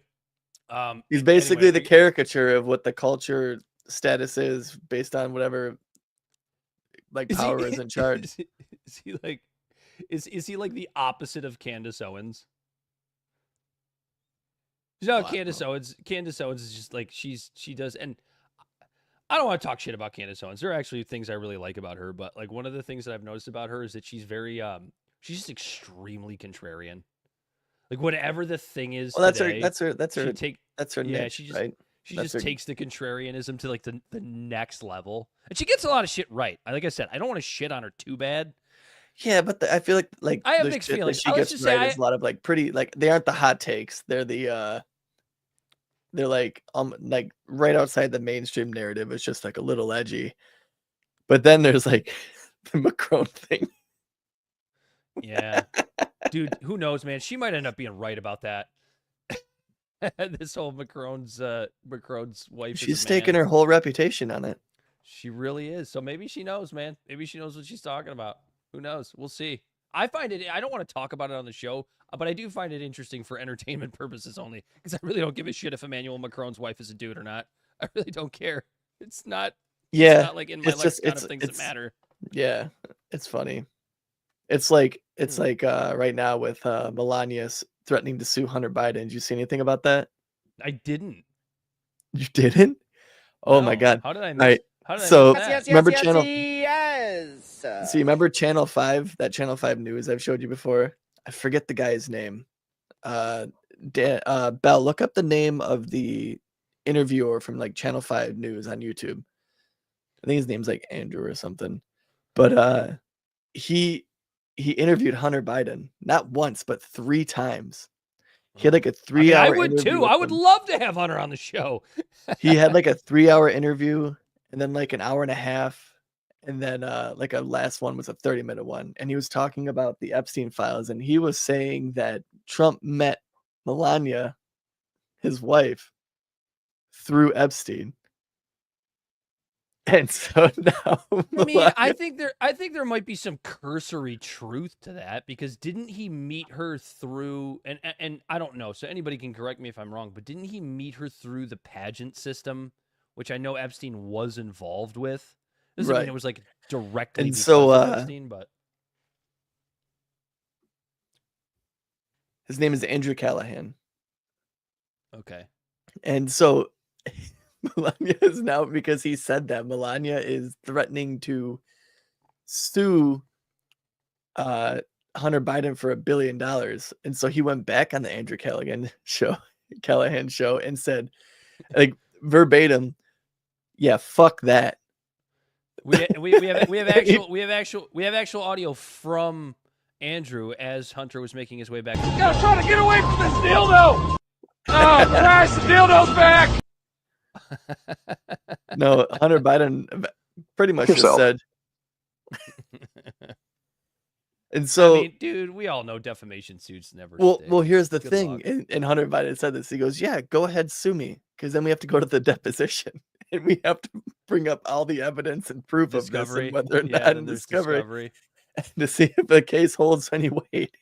He's basically the caricature of what the culture status is based on whatever like power is in charge. Is he like is he like the opposite of Candace Owens? You know, Candace Owens is just like she does, and I don't want to talk shit about Candace Owens. There are actually things I really like about her, but like one of the things that I've noticed about her is that she's very she's just extremely contrarian. Like, whatever the thing is, well, today, that's her yeah, niche, she just, right? She just takes the contrarianism to like the next level, and she gets a lot of shit right. Like I said, I don't want to shit on her too bad. Yeah, but I feel like I have mixed feelings. She gets right is a lot of like pretty, like, they aren't the hot takes. They're they're like right outside the mainstream narrative. It's just like a little edgy. But then there's like the Macron thing. Yeah. Dude, who knows, man? She might end up being right about that. This whole Macron's wife. She's taking her whole reputation on it. She really is. So maybe she knows, man. Maybe she knows what she's talking about. Who knows? We'll see. I don't want to talk about it on the show, but I do find it interesting for entertainment purposes only, because I really don't give a shit if Emmanuel Macron's wife is a dude or not. I really don't care. It's not. Yeah. It's not like in my lexicon of things that matter. Yeah. It's funny. It's like right now with Melania threatening to sue Hunter Biden. Did you see anything about that? I didn't. You didn't? Oh no. My God. How did I miss? Right. How did I so miss that? remember Channel? Yes. See, remember Channel 5? That Channel 5 news I've showed you before. I forget the guy's name. Bell, look up the name of the interviewer from like Channel 5 News on YouTube. I think his name's like Andrew or something. But he interviewed Hunter Biden not once but 3 times. He had like a 3-hour. I would too. I would love to have Hunter on the show. He had like a 3-hour interview, and then like an hour and a half, and then like a last one was a 30-minute one. And he was talking about the Epstein files, and he was saying that Trump met Melania, his wife, through Epstein. And so now, I mean, I think there might be some cursory truth to that, because didn't he meet her through, and I don't know, so anybody can correct me if I'm wrong, but didn't he meet her through the pageant system, which I know Epstein was involved with? Doesn't mean it was like directly and because so, of Epstein, but his name is Andrew Callahan. Okay. And so Melania is now, because he said that, Melania is threatening to sue Hunter Biden for $1 billion. And so he went back on the Andrew Callahan show and said, like, verbatim, yeah, fuck that. We have actual audio from Andrew, as Hunter was making his way back. Gotta try to get away from this dildo! Oh, Christ, the dildo's back! No, Hunter Biden pretty much just said. And so, I mean, dude, we all know defamation suits never. Well, here's the Good thing, luck. and Hunter Biden said this. He goes, "Yeah, go ahead, sue me, because then we have to go to the deposition, and we have to bring up all the evidence and proof of this, and whether or not in discovery to see if the case holds any weight."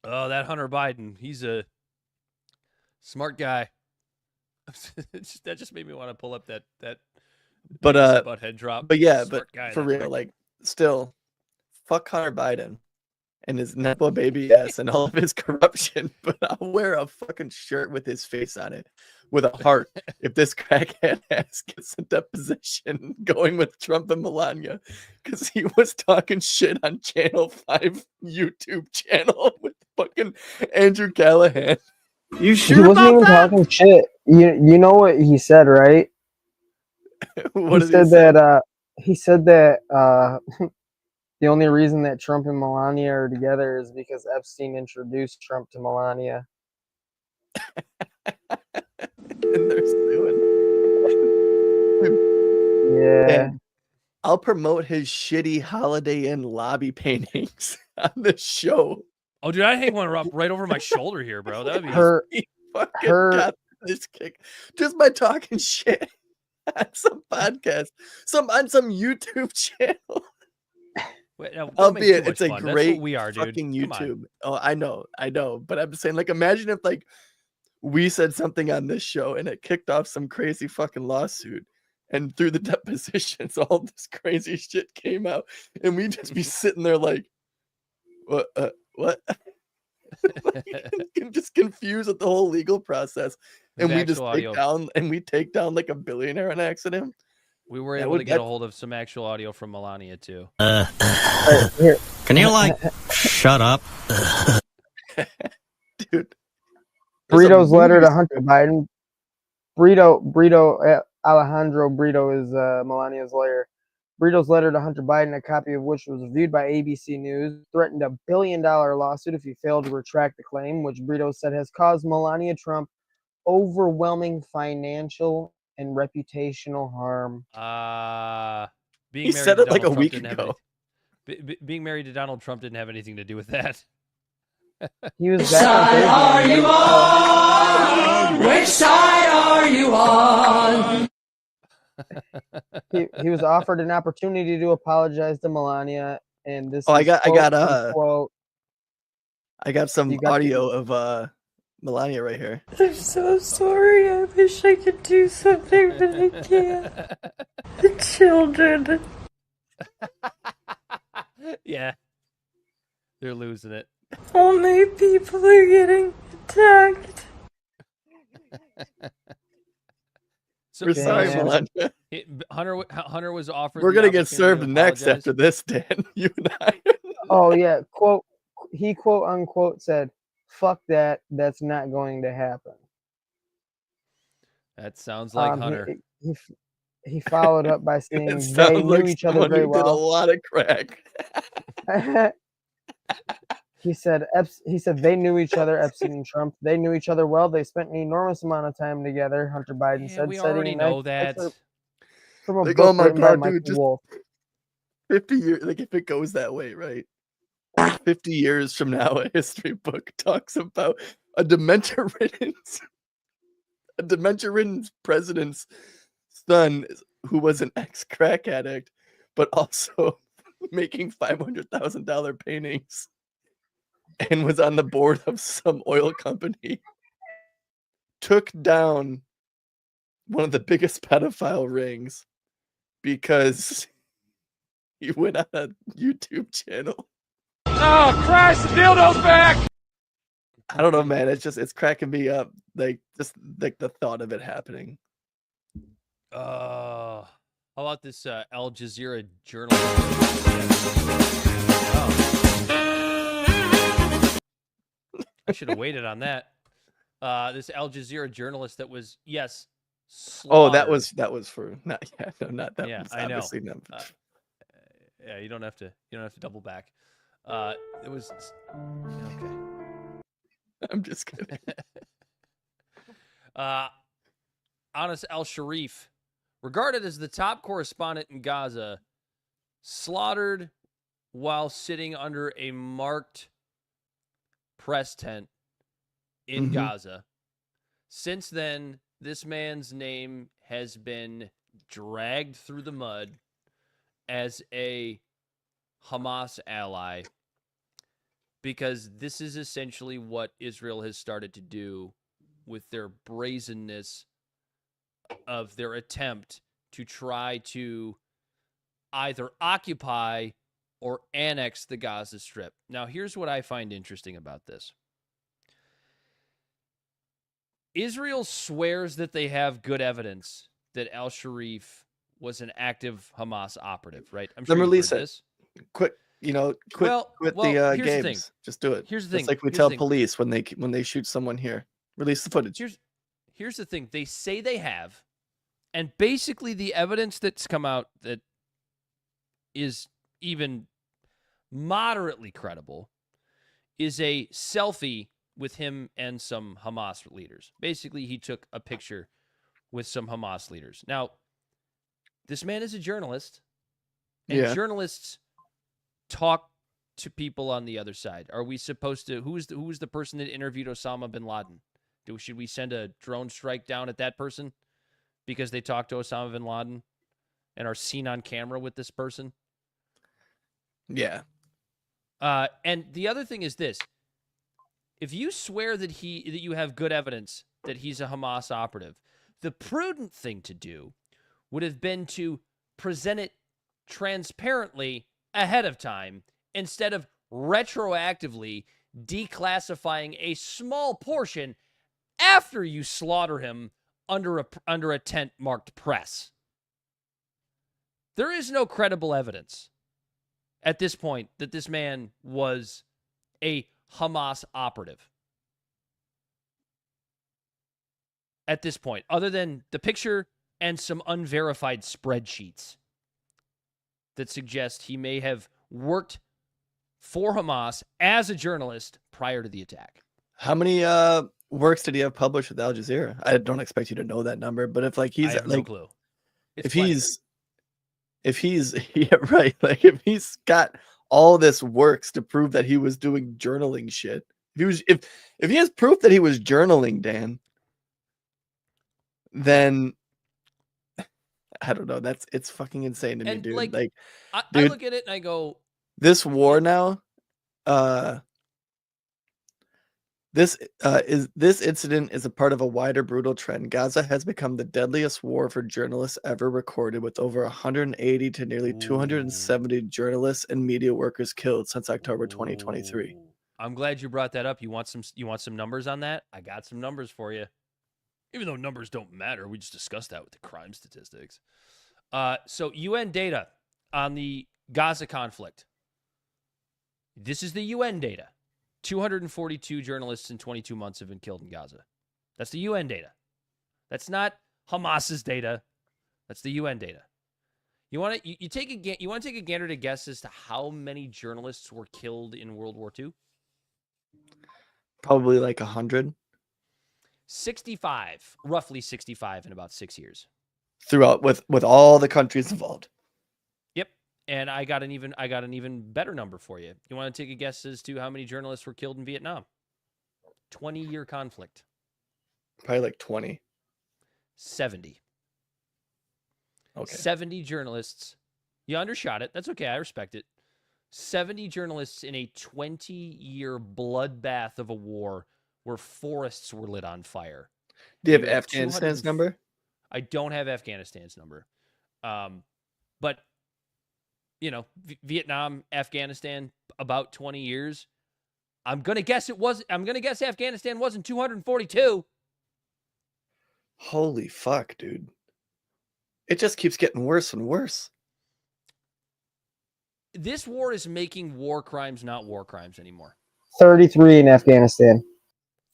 Oh, that Hunter Biden, he's a smart guy. That just made me want to pull up that. But butthead drop. But yeah, Smart but guy, for that real, prick. like, still, fuck Hunter Biden and his Nepo baby ass and all of his corruption. But I'll wear a fucking shirt with his face on it, with a heart, if this crackhead ass gets a deposition going with Trump and Melania, because he was talking shit on Channel 5 YouTube channel with fucking Andrew Callahan. You sure he wasn't even talking shit. You know what he said, right? What he said that he said that the only reason that Trump and Melania are together is because Epstein introduced Trump to Melania. And they're suing. Yeah. And I'll promote his shitty Holiday Inn lobby paintings on the show. Oh, dude, I hang one up right over my shoulder here, bro. That'd be He fucking got this kick just by talking shit on some podcast, on some YouTube channel. Wait, no, Albeit it's a That's great what we are, dude. fucking Come on. YouTube. Oh, I know. But I'm saying, like, imagine if like we said something on this show and it kicked off some crazy fucking lawsuit, and through the depositions, all this crazy shit came out, and we'd just be sitting there like, what? Like, just confused with the whole legal process, and we just take down like a billionaire on accident. We were able to get a hold of some actual audio from Melania too. Can you like shut up, dude? Burrito's letter to Hunter Biden. Alejandro Brito is Melania's lawyer. Brito's letter to Hunter Biden, a copy of which was reviewed by ABC News, threatened a $1 billion lawsuit if he failed to retract the claim, which Brito said has caused Melania Trump overwhelming financial and reputational harm. He said it like a week ago. Being married to Donald Trump didn't have anything to do with that. He was Which side are you on? Which side are you on? He was offered an opportunity to apologize to Melania, and this. I got some audio of Melania right here. I'm so sorry. I wish I could do something, but I can't. The children. Yeah, they're losing it. All my people are getting attacked. So, We're sorry, Melania. Hunter was offered. We're gonna get served next after this, Dan. You and I. Oh yeah, he quote unquote said, "Fuck that. That's not going to happen." That sounds like Hunter. He followed up by saying It they sounds knew like each other someone very who did a well. lot of crack. He said they knew each other, Epstein and Trump. They knew each other well. They spent an enormous amount of time together, Hunter Biden said. We already know that. From a Like, book oh my written by God, Michael dude, just Wolff. 50 years, like if it goes that way, right? 50 years from now, a history book talks about a dementia-ridden president's son who was an ex-crack addict, but also making $500,000 paintings and was on the board of some oil company, took down one of the biggest pedophile rings because he went on a YouTube channel. Oh, Christ, the dildo's back! I don't know, man. It's cracking me up. Like, just like the thought of it happening. How about this Al Jazeera journalist? I should have waited on that. This Al Jazeera journalist that was Oh, that was for not that. Yeah, was I know. obviously not. Yeah, you don't have to double back. It was okay. I'm just kidding. Anas al-Sharif, regarded as the top correspondent in Gaza, slaughtered while sitting under a marked press tent in Gaza. Since then, this man's name has been dragged through the mud as a Hamas ally, because this is essentially what Israel has started to do with their brazenness of their attempt to try to either occupy or annex the Gaza Strip. Now, here's what I find interesting about this. Israel swears that they have good evidence that al-Sharif was an active Hamas operative, right? I'm sure Then release heard it. this. Quit Well, the here's the thing. games. Just do it. Here's the thing. It's like we Here's tell the thing. police when they shoot someone here. Release the footage. Here's the thing. They say they have, and basically the evidence that's come out that is even moderately credible is a selfie with him and some Hamas leaders. Basically, he took a picture with some Hamas leaders. Now, this man is a journalist, and journalists talk to people on the other side. Are we supposed to? Who is the person that interviewed Osama bin Laden? Should we send a drone strike down at that person because they talked to Osama bin Laden and are seen on camera with this person? Yeah. And the other thing is this: if you swear that you have good evidence that he's a Hamas operative, the prudent thing to do would have been to present it transparently ahead of time instead of retroactively declassifying a small portion after you slaughter him under a tent marked press. There is no credible evidence at this point that this man was a Hamas operative. At this point, other than the picture and some unverified spreadsheets that suggest he may have worked for Hamas as a journalist prior to the attack. How many works did he have published with Al Jazeera? I don't expect you to know that number, but if I have no clue. If he's yeah, right, like if he's got all this works to prove that he was doing journaling shit. If he has proof that he was journaling, Dan, then I don't know. It's fucking insane to me, dude. Like, I dude, look at it and I go, this war now, this incident is a part of a wider brutal trend. Gaza has become the deadliest war for journalists ever recorded, with over 180 to nearly 270 journalists and media workers killed since October 2023. I'm glad you brought that up. You want some numbers on that? I got some numbers for you. Even though numbers don't matter, we just discussed that with the crime statistics. So UN data on the Gaza conflict. This is the UN data. 242 journalists in 22 months have been killed in Gaza. That's the UN data. That's not Hamas's data. That's the UN data. You want to take a gander to guess as to how many journalists were killed in World War II? Probably like 100. 65, roughly 65 in about 6 years. Throughout with all the countries involved. Yep. And I got an even better number for you. You want to take a guess as to how many journalists were killed in Vietnam? 20-year conflict. Probably like 20. 70. Okay. 70 journalists. You undershot it. That's okay. I respect it. 70 journalists in a 20-year bloodbath of a war where forests were lit on fire. Do you have Afghanistan's number? I don't have Afghanistan's number. But, you know, Vietnam, Afghanistan, about 20 years. I'm going to guess Afghanistan wasn't 242. Holy fuck, dude. It just keeps getting worse and worse. This war is making war crimes not war crimes anymore. 33 in Afghanistan.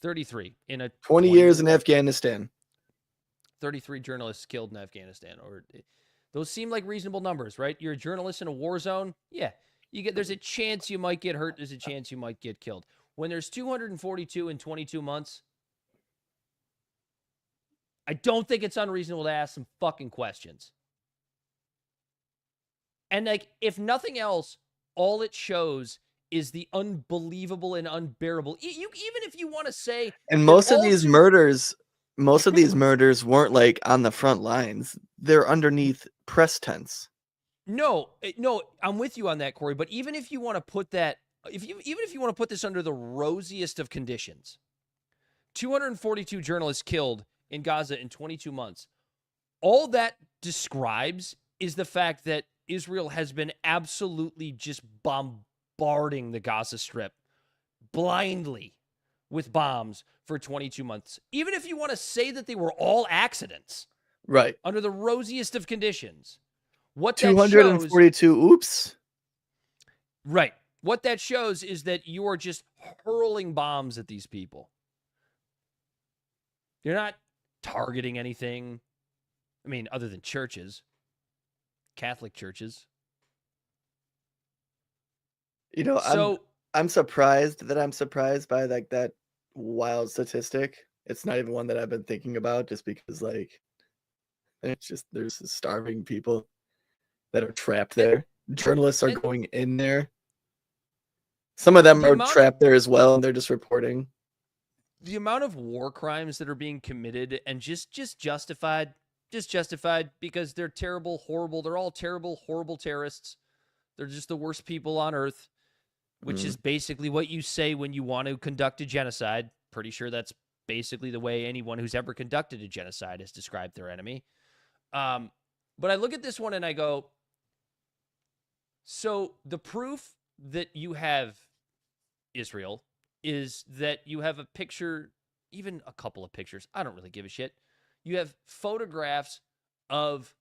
33 in a 20 years in Afghanistan. 33 journalists killed in Afghanistan. Those seem like reasonable numbers, right? You're a journalist in a war zone. Yeah, There's a chance you might get hurt. There's a chance you might get killed. When there's 242 in 22 months, I don't think it's unreasonable to ask some fucking questions. And like, if nothing else, all it shows is the unbelievable and unbearable. Even if you want to say, and most of these murders weren't like on the front lines. They're underneath press tents. No, I'm with you on that, Corey. But even if you want to put that, even if you want to put this under the rosiest of conditions, 242 journalists killed in Gaza in 22 months. All that describes is the fact that Israel has been absolutely just bombarding the Gaza Strip blindly with bombs for 22 months. Even if you want to say that they were all accidents, right, under the rosiest of conditions, what 242 oops. Right. What that shows is that you are just hurling bombs at these people. You're not targeting anything. I mean, other than churches, Catholic churches. You know, I'm surprised by like that wild statistic. It's not even one that I've been thinking about, just because like there's starving people that are trapped there. Journalists are going in there. Some of them are trapped there as well, and they're just reporting. The amount of war crimes that are being committed and just justified because they're terrible, horrible. They're all terrible, horrible terrorists. They're just the worst people on earth, which is basically what you say when you want to conduct a genocide. Pretty sure that's basically the way anyone who's ever conducted a genocide has described their enemy. But I look at this one and I go, so the proof that you have Israel is that you have a picture, even a couple of pictures. I don't really give a shit. You have photographs of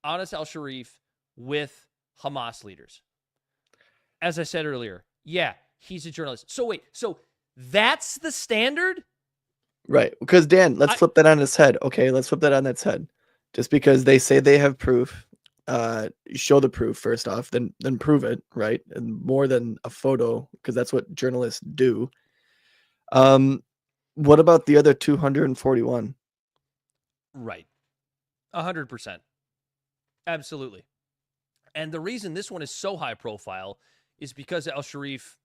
Anas al-Sharif with Hamas leaders. As I said earlier, yeah, he's a journalist. So wait, so that's the standard? Right. Because Dan, let's flip that on its head. Okay, let's flip that on its head. Just because they say they have proof, show the proof first off, then prove it, right? And more than a photo, because that's what journalists do. What about the other 241? Right. 100%. Absolutely. And the reason this one is so high profile is because al-Sharif,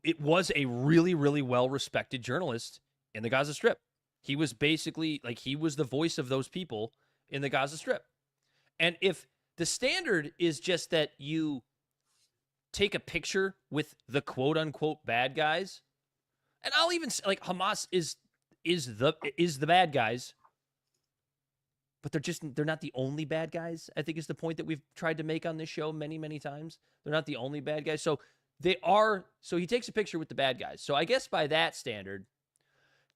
it was a really, really well-respected journalist in the Gaza Strip. He was basically, like, he was the voice of those people in the Gaza Strip. And if the standard is just that you take a picture with the quote-unquote bad guys, and I'll even say, like, Hamas is the bad guys, but they're not the only bad guys, I think is the point that we've tried to make on this show many, many times. They're not the only bad guys. So he takes a picture with the bad guys. So I guess by that standard,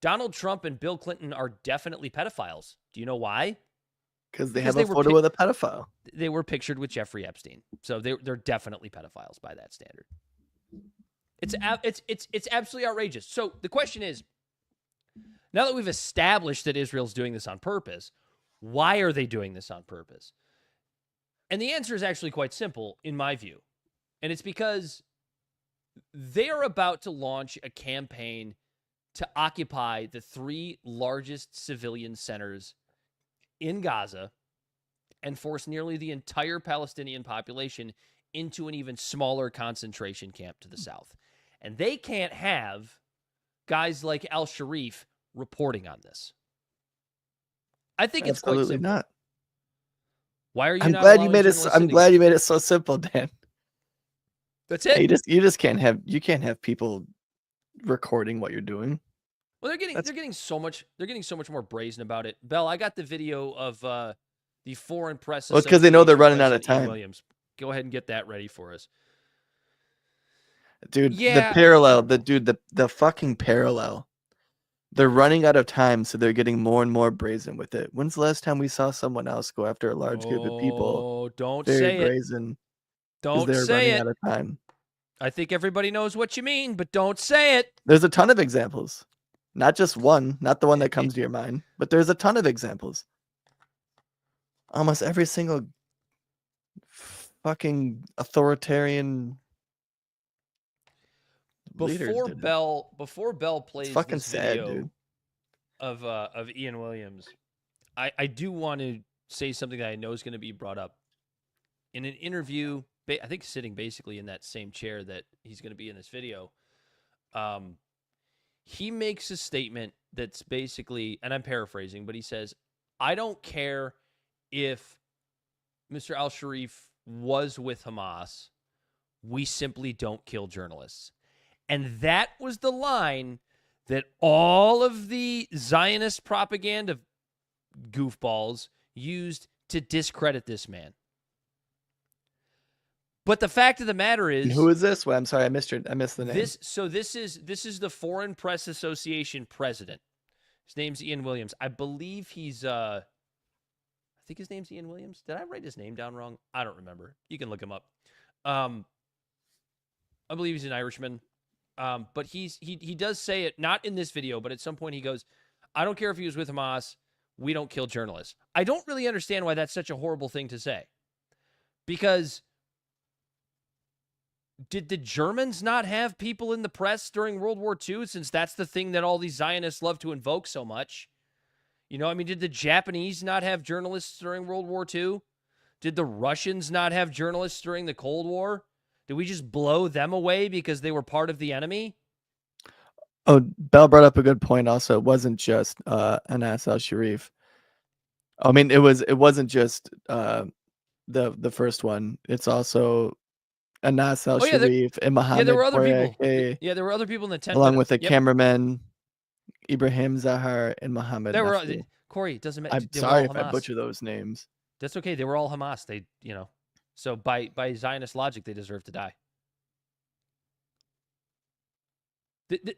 Donald Trump and Bill Clinton are definitely pedophiles. Do you know why? Because they have a photo with a pedophile. They were pictured with Jeffrey Epstein. So they're definitely pedophiles by that standard. It's absolutely outrageous. So the question is, now that we've established that Israel's doing this on purpose, why are they doing this on purpose? And the answer is actually quite simple, in my view. And it's because they are about to launch a campaign to occupy the 3 largest civilian centers in Gaza and force nearly the entire Palestinian population into an even smaller concentration camp to the south. And they can't have guys like al-Sharif reporting on this. I think it's quite simple. Not. Why are you I'm not glad you made it. allowing I'm glad you made it so simple, Dan. That's it. You just can't have people recording what you're doing. Well, they're getting so much more brazen about it. Bell, I got the video of the Foreign Press. Well, it's because they know they're running out of President E. time. Williams. Go ahead and get that ready for us. Dude, Yeah. the fucking parallel. They're running out of time, so they're getting more and more brazen with it. When's the last time we saw someone else go after a large group of people? Oh, don't Very say brazen. it. Don't they're say running it. out of time. I think everybody knows what you mean, but don't say it. There's a ton of examples. Not just one, not the one that comes to your mind, but there's a ton of examples. Almost every single fucking authoritarian leaders Before did it. Bell plays fucking this sad, video dude. of Ian Williams, I do want to say something that I know is going to be brought up in an interview. I think sitting basically in that same chair that he's going to be in this video. He makes a statement that's basically, and I'm paraphrasing, but he says, "I don't care if Mr. Al-Sharif was with Hamas. We simply don't kill journalists." And that was the line that all of the Zionist propaganda goofballs used to discredit this man. But the fact of the matter is, And who is this? Well, I'm sorry, I missed the name. this is the Foreign Press Association president. His name's Ian Williams. I believe he's I think his name's Ian Williams. Did I write his name down wrong? I don't remember. You can look him up. I believe he's an Irishman. But he does say it, not in this video, but at some point he goes, "I don't care if he was with Hamas. We don't kill journalists." I don't really understand why that's such a horrible thing to say. Because did the Germans not have people in the press during World War II, since that's the thing that all these Zionists love to invoke so much? You know, I mean, did the Japanese not have journalists during World War II? Did the Russians not have journalists during the Cold War? Did we just blow them away because they were part of the enemy? Oh, Bell brought up a good point. Also, it wasn't just Anas al-Sharif. I mean, it wasn't just the first one. It's also Anas al-Sharif and Mohammed. Yeah, there were other people. Boyake, Yeah, there were other people in the tent. along with the cameraman Ibrahim Zahar and Mohammed. There were Corey. Doesn't matter. I'm sorry if I butcher those names. That's okay. They were all Hamas. They, so by Zionist logic, they deserve to die.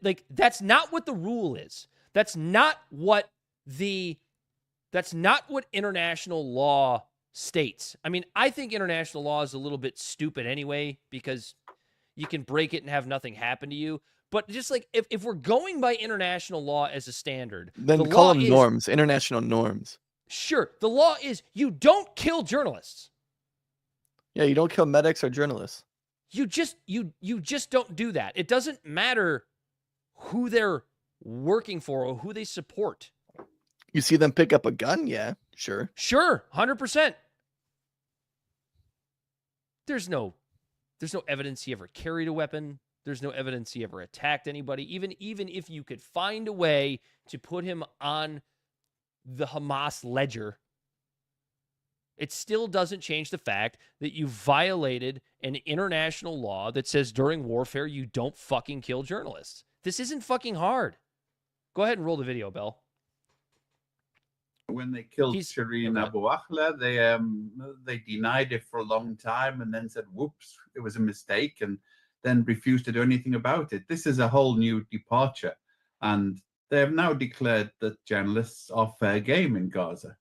Like, that's not what the rule is. That's not what international law states. I mean, I think international law is a little bit stupid anyway, because you can break it and have nothing happen to you. But just like, if we're going by international law as a standard, then call them norms, international norms. Sure. The law is you don't kill journalists. Yeah, you don't kill medics or journalists. You just don't do that. It doesn't matter who they're working for or who they support. You see them pick up a gun? Yeah, sure. Sure, 100%. There's no evidence he ever carried a weapon. There's no evidence he ever attacked anybody. Even if you could find a way to put him on the Hamas ledger, it still doesn't change the fact that you violated an international law that says during warfare you don't fucking kill journalists. This isn't fucking hard. Go ahead and roll the video, Bell. When they killed Shireen Abu Akleh, they denied it for a long time and then said, whoops, it was a mistake, and then refused to do anything about it. This is a whole new departure. And they have now declared that journalists are fair game in Gaza.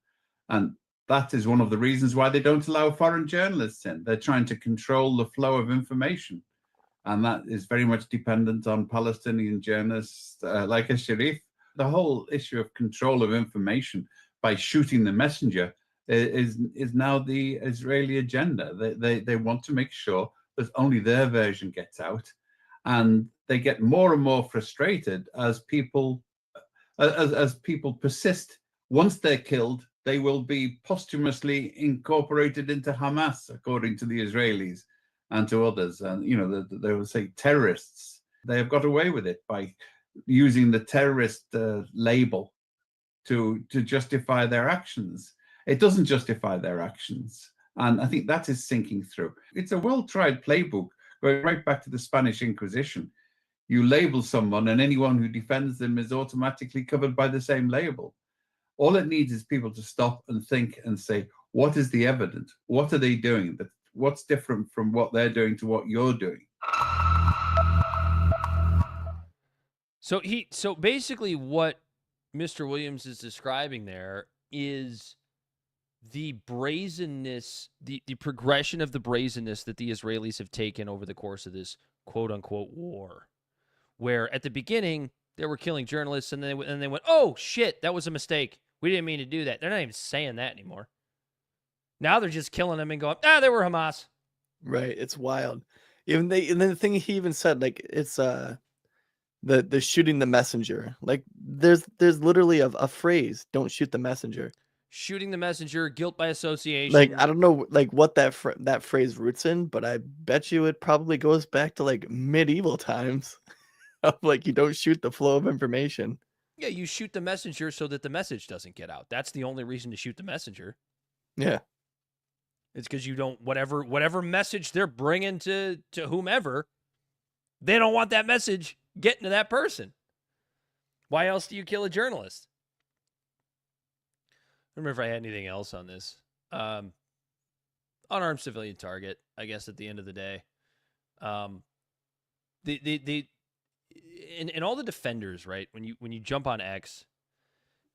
And that is one of the reasons why they don't allow foreign journalists in. They're trying to control the flow of information. And that is very much dependent on Palestinian journalists like Sharif. The whole issue of control of information by shooting the messenger is now the Israeli agenda. They want to make sure that only their version gets out. And they get more and more frustrated as people persist. Once they're killed, they will be posthumously incorporated into Hamas, according to the Israelis and to others. And, they will say terrorists. They have got away with it by using the terrorist label to justify their actions. It doesn't justify their actions. And I think that is sinking through. It's a well-tried playbook, going right back to the Spanish Inquisition. You label someone and anyone who defends them is automatically covered by the same label. All it needs is people to stop and think and say, what is the evidence? What are they doing? What's different from what they're doing to what you're doing? So basically what Mr. Williams is describing there is the brazenness, the progression of the brazenness that the Israelis have taken over the course of this quote-unquote war, where at the beginning they were killing journalists and then they went, oh, shit, that was a mistake. We didn't mean to do that. They're not even saying that anymore. Now they're just killing them and going, they were Hamas. Right. It's wild. Even and then the thing he even said, like, it's the shooting the messenger. Like, there's literally a phrase, "Don't shoot the messenger." Shooting the messenger, guilt by association. Like, I don't know, like, what that phrase roots in, but I bet you it probably goes back to, like, medieval times of, like, you don't shoot the flow of information. Yeah, you shoot the messenger so that the message doesn't get out. That's the only reason to shoot the messenger. Yeah. It's because you don't, whatever message they're bringing to whomever, they don't want that message getting to that person. Why else do you kill a journalist? I don't remember if I had anything else on this. Unarmed civilian target, I guess, at the end of the day. And all the defenders, right? When you jump on X,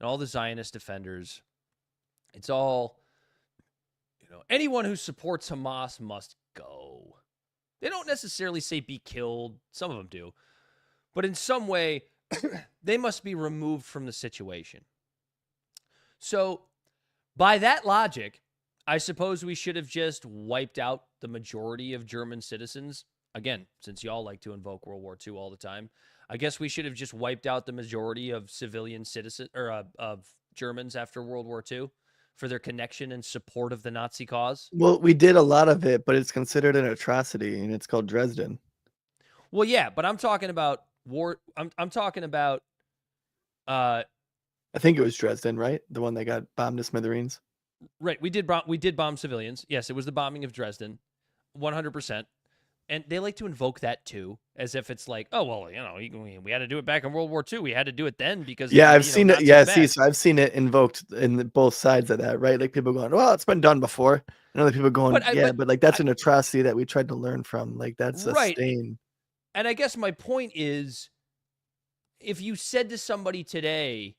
and all the Zionist defenders, it's all, anyone who supports Hamas must go. They don't necessarily say be killed. Some of them do. But in some way, they must be removed from the situation. So, by that logic, I suppose we should have just wiped out the majority of German citizens. Again, since y'all like to invoke World War II all the time, I guess we should have just wiped out the majority of civilian citizens or of Germans after World War II for their connection and support of the Nazi cause. Well, we did a lot of it, but it's considered an atrocity, and it's called Dresden. Well, yeah, but I'm talking about war. I'm talking about. I think it was Dresden, right? The one that got bombed to smithereens. Right. We did bomb civilians. Yes, it was the bombing of Dresden, 100%. And they like to invoke that too, as if it's like, oh well, we had to do it back in World War II. We had to do it then because I've seen it. Yeah, so I've seen it invoked in both sides of that, right? Like people going, well, it's been done before, and other people going, but like that's an atrocity that we tried to learn from. Like that's a stain. And I guess my point is, if you said to somebody today,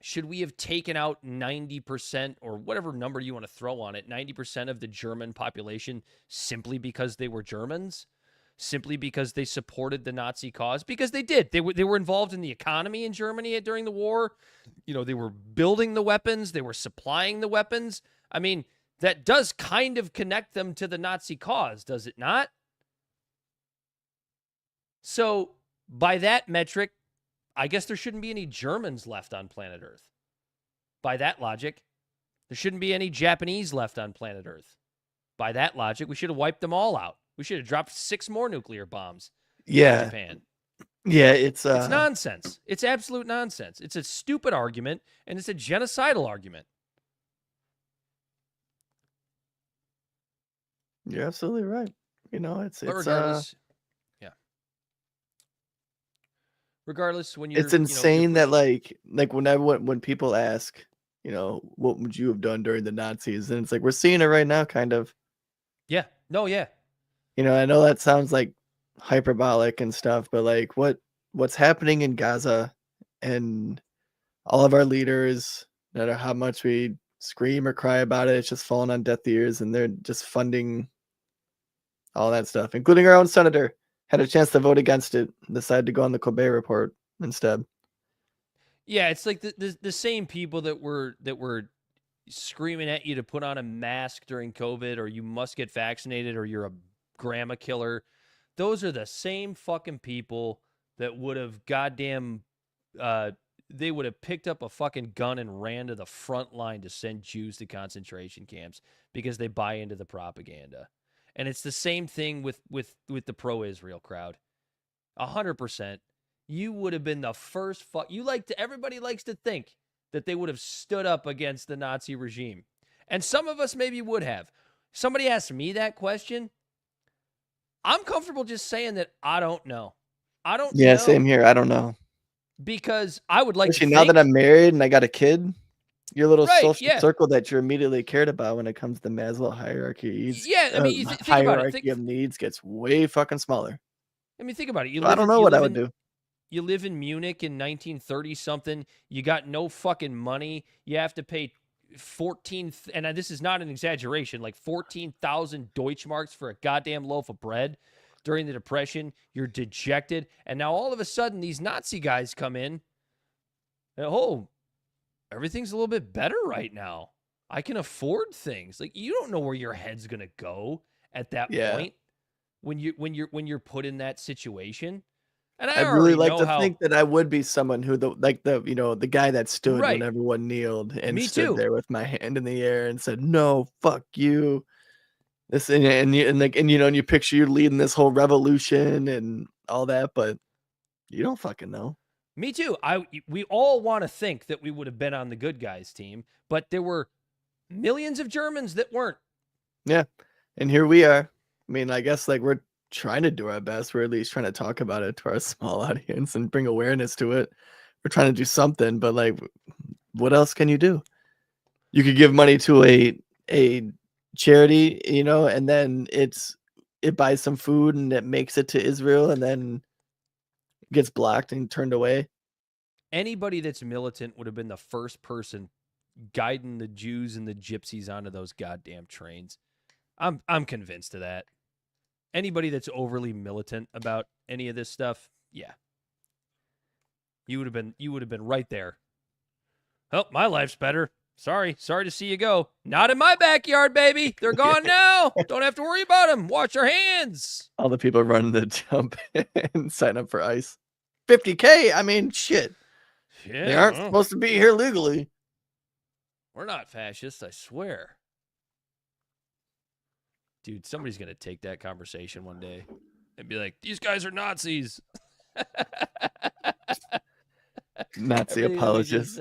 should we have taken out 90% or whatever number you want to throw on it, 90% of the German population simply because they were Germans, simply because they supported the Nazi cause? Because they did. They were involved in the economy in Germany during the war. They were building the weapons. They were supplying the weapons. I mean, that does kind of connect them to the Nazi cause, does it not? So by that metric, I guess there shouldn't be any Germans left on planet Earth. By that logic, there shouldn't be any Japanese left on planet Earth. By that logic, we should have wiped them all out. We should have dropped 6 more nuclear bombs in Japan. Yeah, it's nonsense. It's absolute nonsense. It's a stupid argument, and it's a genocidal argument. You're absolutely right. It's regardless, regardless, when you're, it's insane that like when people ask, what would you have done during the Nazis, and it's like we're seeing it right now, kind of. Yeah. No. Yeah. I know that sounds like hyperbolic and stuff, but like what's happening in Gaza, and all of our leaders, no matter how much we scream or cry about it, it's just falling on deaf ears, and they're just funding all that stuff, including our own senator. Had a chance to vote against it, decided to go on the Colbert Report instead. Yeah, it's like the same people that were screaming at you to put on a mask during COVID, or you must get vaccinated, or you're a grandma killer. Those are the same fucking people that would have they would have picked up a fucking gun and ran to the front line to send Jews to concentration camps because they buy into the propaganda. And it's the same thing with the pro-Israel crowd. 100%. You would have been the first everybody likes to think that they would have stood up against the Nazi regime. And some of us maybe would have. Somebody asked me that question. I'm comfortable just saying that I don't know. I don't know. Yeah, same here. I don't know. Because I would like Especially now that I'm married and I got a kid. Your little social circle that you're immediately cared about when it comes to Maslow hierarchy. Yeah, I mean, think hierarchy about it. of needs gets way fucking smaller. I mean, think about it. I don't know what I would do. You live in Munich in 1930-something. You got no fucking money. You have to pay 14, and this is not an exaggeration, like 14,000 Deutschmarks for a goddamn loaf of bread during the Depression. You're dejected. And now all of a sudden, these Nazi guys come in. And, everything's a little bit better right now. I can afford things. Like, you don't know where your head's going to go at that point when you're put in that situation. And I'd really like to think that I would be someone who the guy that stood when everyone kneeled and Me stood too. there with my hand in the air and said, "No, fuck you." This and you picture you leading this whole revolution and all that, but you don't fucking know. Me too. We all want to think that we would have been on the good guys team, but there were millions of Germans that weren't. Yeah. And here we are. I mean, I guess like we're trying to do our best. We're at least trying to talk about it to our small audience and bring awareness to it. We're trying to do something, but like, what else can you do? You could give money to a charity, and then it buys some food and it makes it to Israel and then gets blocked and turned away. Anybody that's militant would have been the first person guiding the Jews and the gypsies onto those goddamn trains. I'm convinced of that. Anybody that's overly militant about any of this stuff, yeah. You would have been right there. Oh, my life's better. Sorry to see you go. Not in my backyard, baby. They're gone now. Don't have to worry about them. Wash your hands. All the people running the jump and sign up for ICE. 50K. I mean, shit. Yeah, they aren't supposed to be here legally. We're not fascists, I swear. Dude, somebody's going to take that conversation one day and be like, these guys are Nazis. Nazi apologists.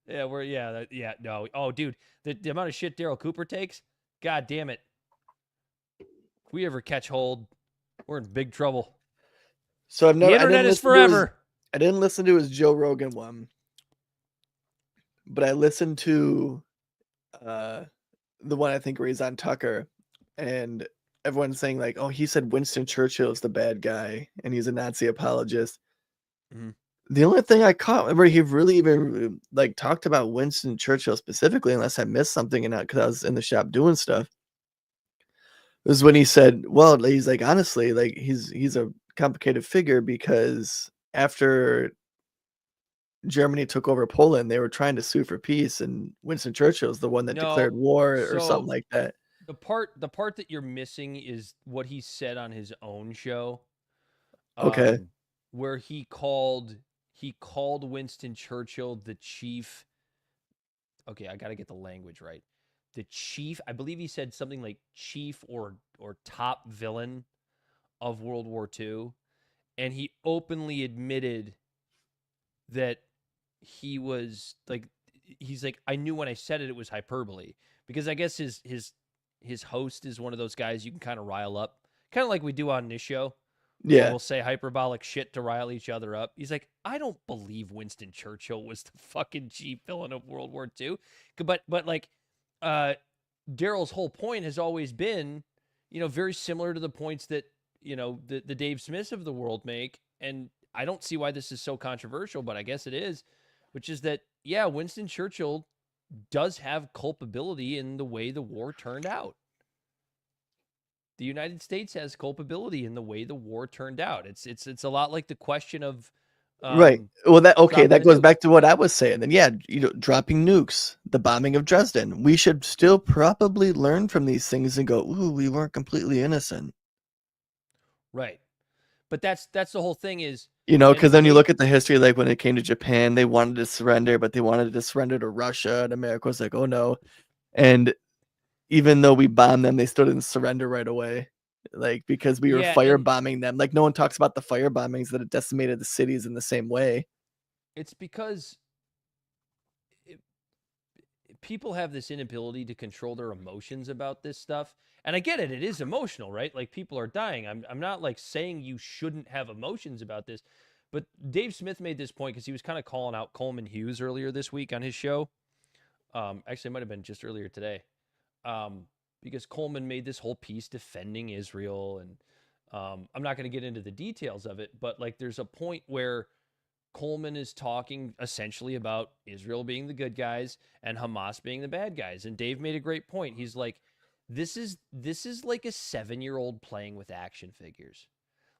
Yeah, no. Oh, dude, the amount of shit Daryl Cooper takes, god damn it. If we ever catch hold, we're in big trouble. So the internet is forever. I didn't listen to his Joe Rogan one, but I listened to the one I think where he's on Tucker, and everyone's saying like, oh, he said Winston Churchill is the bad guy and he's a Nazi apologist. Mm-hmm. The only thing I caught where he really even like talked about Winston Churchill specifically, unless I missed something in that because I was in the shop doing stuff, was when he said, well, he's like, honestly, like he's a complicated figure because after Germany took over Poland, they were trying to sue for peace, and Winston Churchill is the one that declared war or something like that. The part that you're missing is what he said on his own show. Okay. Where he called Winston Churchill the chief. Okay, I got to get the language right. The chief, I believe he said something like chief or top villain of World War II. And he openly admitted that he was like, he's like, I knew when I said it was hyperbole, because I guess his host is one of those guys you can kind of rile up, kind of like we do on this show. Yeah. We'll say hyperbolic shit to rile each other up. He's like, I don't believe Winston Churchill was the fucking chief villain of World War II. But like, Daryl's whole point has always been, very similar to the points that, the Dave Smiths of the world make. And I don't see why this is so controversial, but I guess it is, which is that, yeah, Winston Churchill does have culpability in the way the war turned out. The United States has culpability in the way the war turned out. It's a lot like the question of right. Well, that goes back to what I was saying. And yeah, dropping nukes, the bombing of Dresden. We should still probably learn from these things and go, ooh, we weren't completely innocent. Right. But that's the whole thing is, because then you look at the history, like when it came to Japan, they wanted to surrender, but they wanted to surrender to Russia, and America was like, oh no. And even though we bombed them, they still didn't surrender right away. Like, because we were firebombing them. Like, no one talks about the fire bombings that it decimated the cities in the same way. It's because people have this inability to control their emotions about this stuff. And I get it. It is emotional, right? Like, people are dying. I'm not like saying you shouldn't have emotions about this. But Dave Smith made this point because he was kind of calling out Coleman Hughes earlier this week on his show. Actually, it might have been just earlier today. Because Coleman made this whole piece defending Israel. And I'm not going to get into the details of it. But like, there's a point where Coleman is talking essentially about Israel being the good guys and Hamas being the bad guys. And Dave made a great point. He's like, this is like a 7-year-old playing with action figures,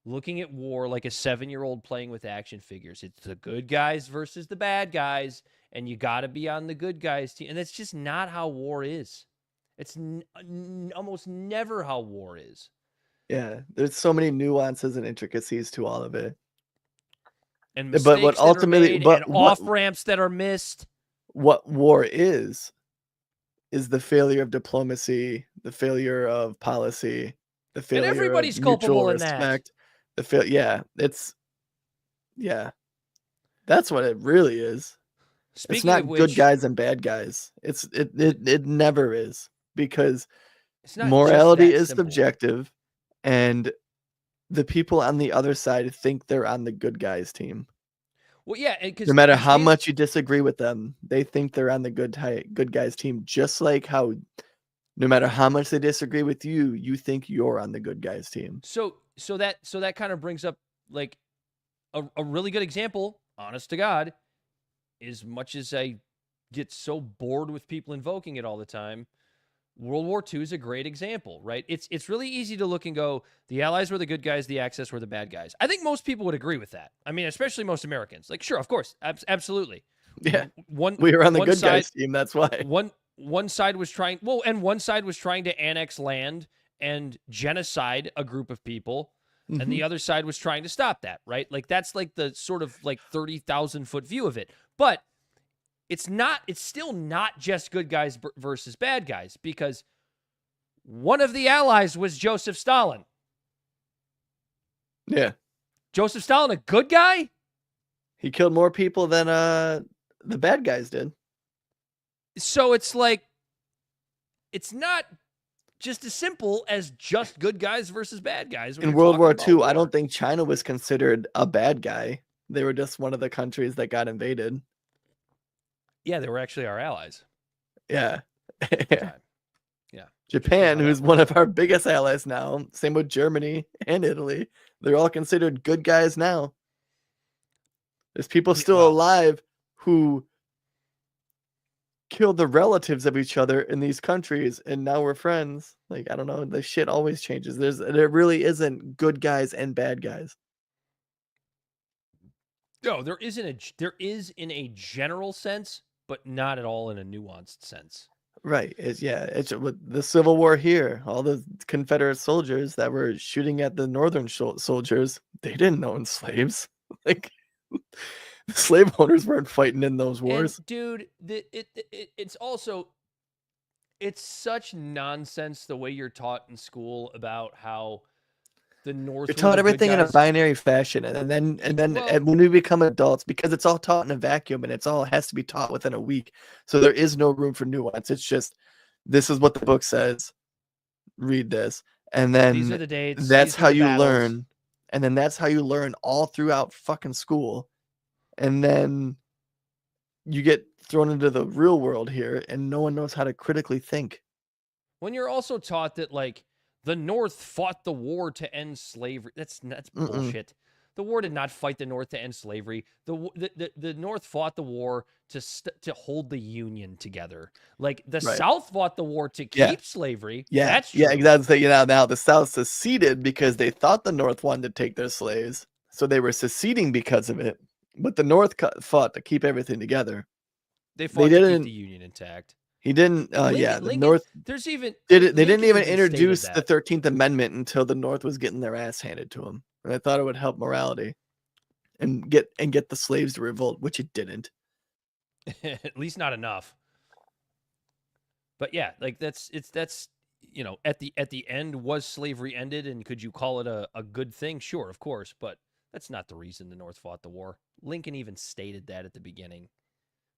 looking at war like a 7-year-old playing with action figures. It's the good guys versus the bad guys, and you got to be on the good guys team. And that's just not how war is. It's almost never how war is. Yeah, there's so many nuances and intricacies to all of it. And mistakes what ultimately, that are made, and off ramps that are missed. What war is the failure of diplomacy, the failure of policy, the failure and everybody's of mutual culpable respect. In that. That's what it really is. Speaking it's not of good which, guys and bad guys. It never is, because it's not morality just is that simple. subjective, and the people on the other side think they're on the good guys team. Well, yeah, No matter how much you disagree with them, they think they're on the good guys team. Just like how, no matter how much they disagree with you, you think you're on the good guys team. So that kind of brings up like a really good example. Honest to God, as much as I get so bored with people invoking it all the time, World War II is a great example, right? It's really easy to look and go, the Allies were the good guys, the Axis were the bad guys. I think most people would agree with that. I mean, especially most Americans. Like, sure, of course, absolutely. Yeah, we were on the good guys team. That's why one side was trying. Well, and one side was trying to annex land and genocide a group of people, and the other side was trying to stop that, right? Like that's like the sort of like 30,000-foot view of it, but. It's still not just good guys versus bad guys, because one of the allies was Joseph Stalin. Yeah. Joseph Stalin, a good guy? He killed more people than the bad guys did. So it's like, it's not just as simple as just good guys versus bad guys. In World War II, I don't think China was considered a bad guy. They were just one of the countries that got invaded. Yeah, they were actually our allies. Yeah. Yeah. Japan, who's one of our biggest allies now. Same with Germany and Italy. They're all considered good guys now. There's people still alive who killed the relatives of each other in these countries, and now we're friends. Like, I don't know. The shit always changes. There really isn't good guys and bad guys. No, there is in a general sense, but not at all in a nuanced sense. Right. It's with the Civil War here. All the Confederate soldiers that were shooting at the Northern soldiers, they didn't own slaves. Like, the slave owners weren't fighting in those wars. And dude, it's also, it's such nonsense the way you're taught in school about how the North. You're taught everything in a binary fashion, and then when we become adults, because it's all taught in a vacuum, and it has to be taught within a week, so there is no room for nuance. It's just, this is what the book says. Read this, and then these are the dates. That's how you learn, and then that's how you learn all throughout fucking school, and then you get thrown into the real world here, and no one knows how to critically think. When you're also taught that, like, the North fought the war to end slavery. That's bullshit. The war did not fight the North to end slavery. The North fought the war to hold the Union together. Like, the South fought the war to keep slavery. Yeah, that's true. Yeah, exactly. Now the South seceded because they thought the North wanted to take their slaves, so they were seceding because of it. But the North fought to keep everything together. They fought to keep the Union intact. He didn't. The North. There's even they didn't even introduce the 13th Amendment until the North was getting their ass handed to them, and I thought it would help morality, and get the slaves to revolt, which it didn't. At least not enough. But yeah, like that's you know, at the end, was slavery ended, and could you call it a good thing? Sure, of course, but that's not the reason the North fought the war. Lincoln even stated that at the beginning.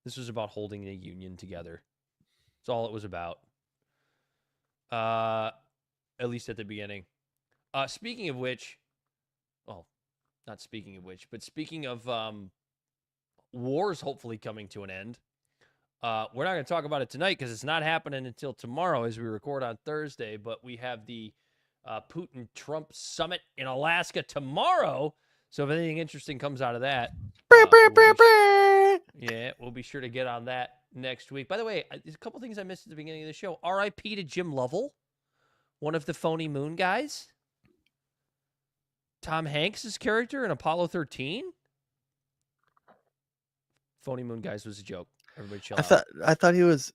This was about holding the Union together. That's all it was about. At least at the beginning. Speaking of which, well, not speaking of which, but speaking of wars hopefully coming to an end, we're not going to talk about it tonight because it's not happening until tomorrow as we record on Thursday, but we have the Putin-Trump summit in Alaska tomorrow. So if anything interesting comes out of that, we'll be sure to get on that next week. By the way, there's a couple things I missed at the beginning of the show. R.I.P. to Jim Lovell, one of the Phony Moon guys. Tom Hanks' character in Apollo 13. Phony Moon guys was a joke. Everybody chill out. I thought he was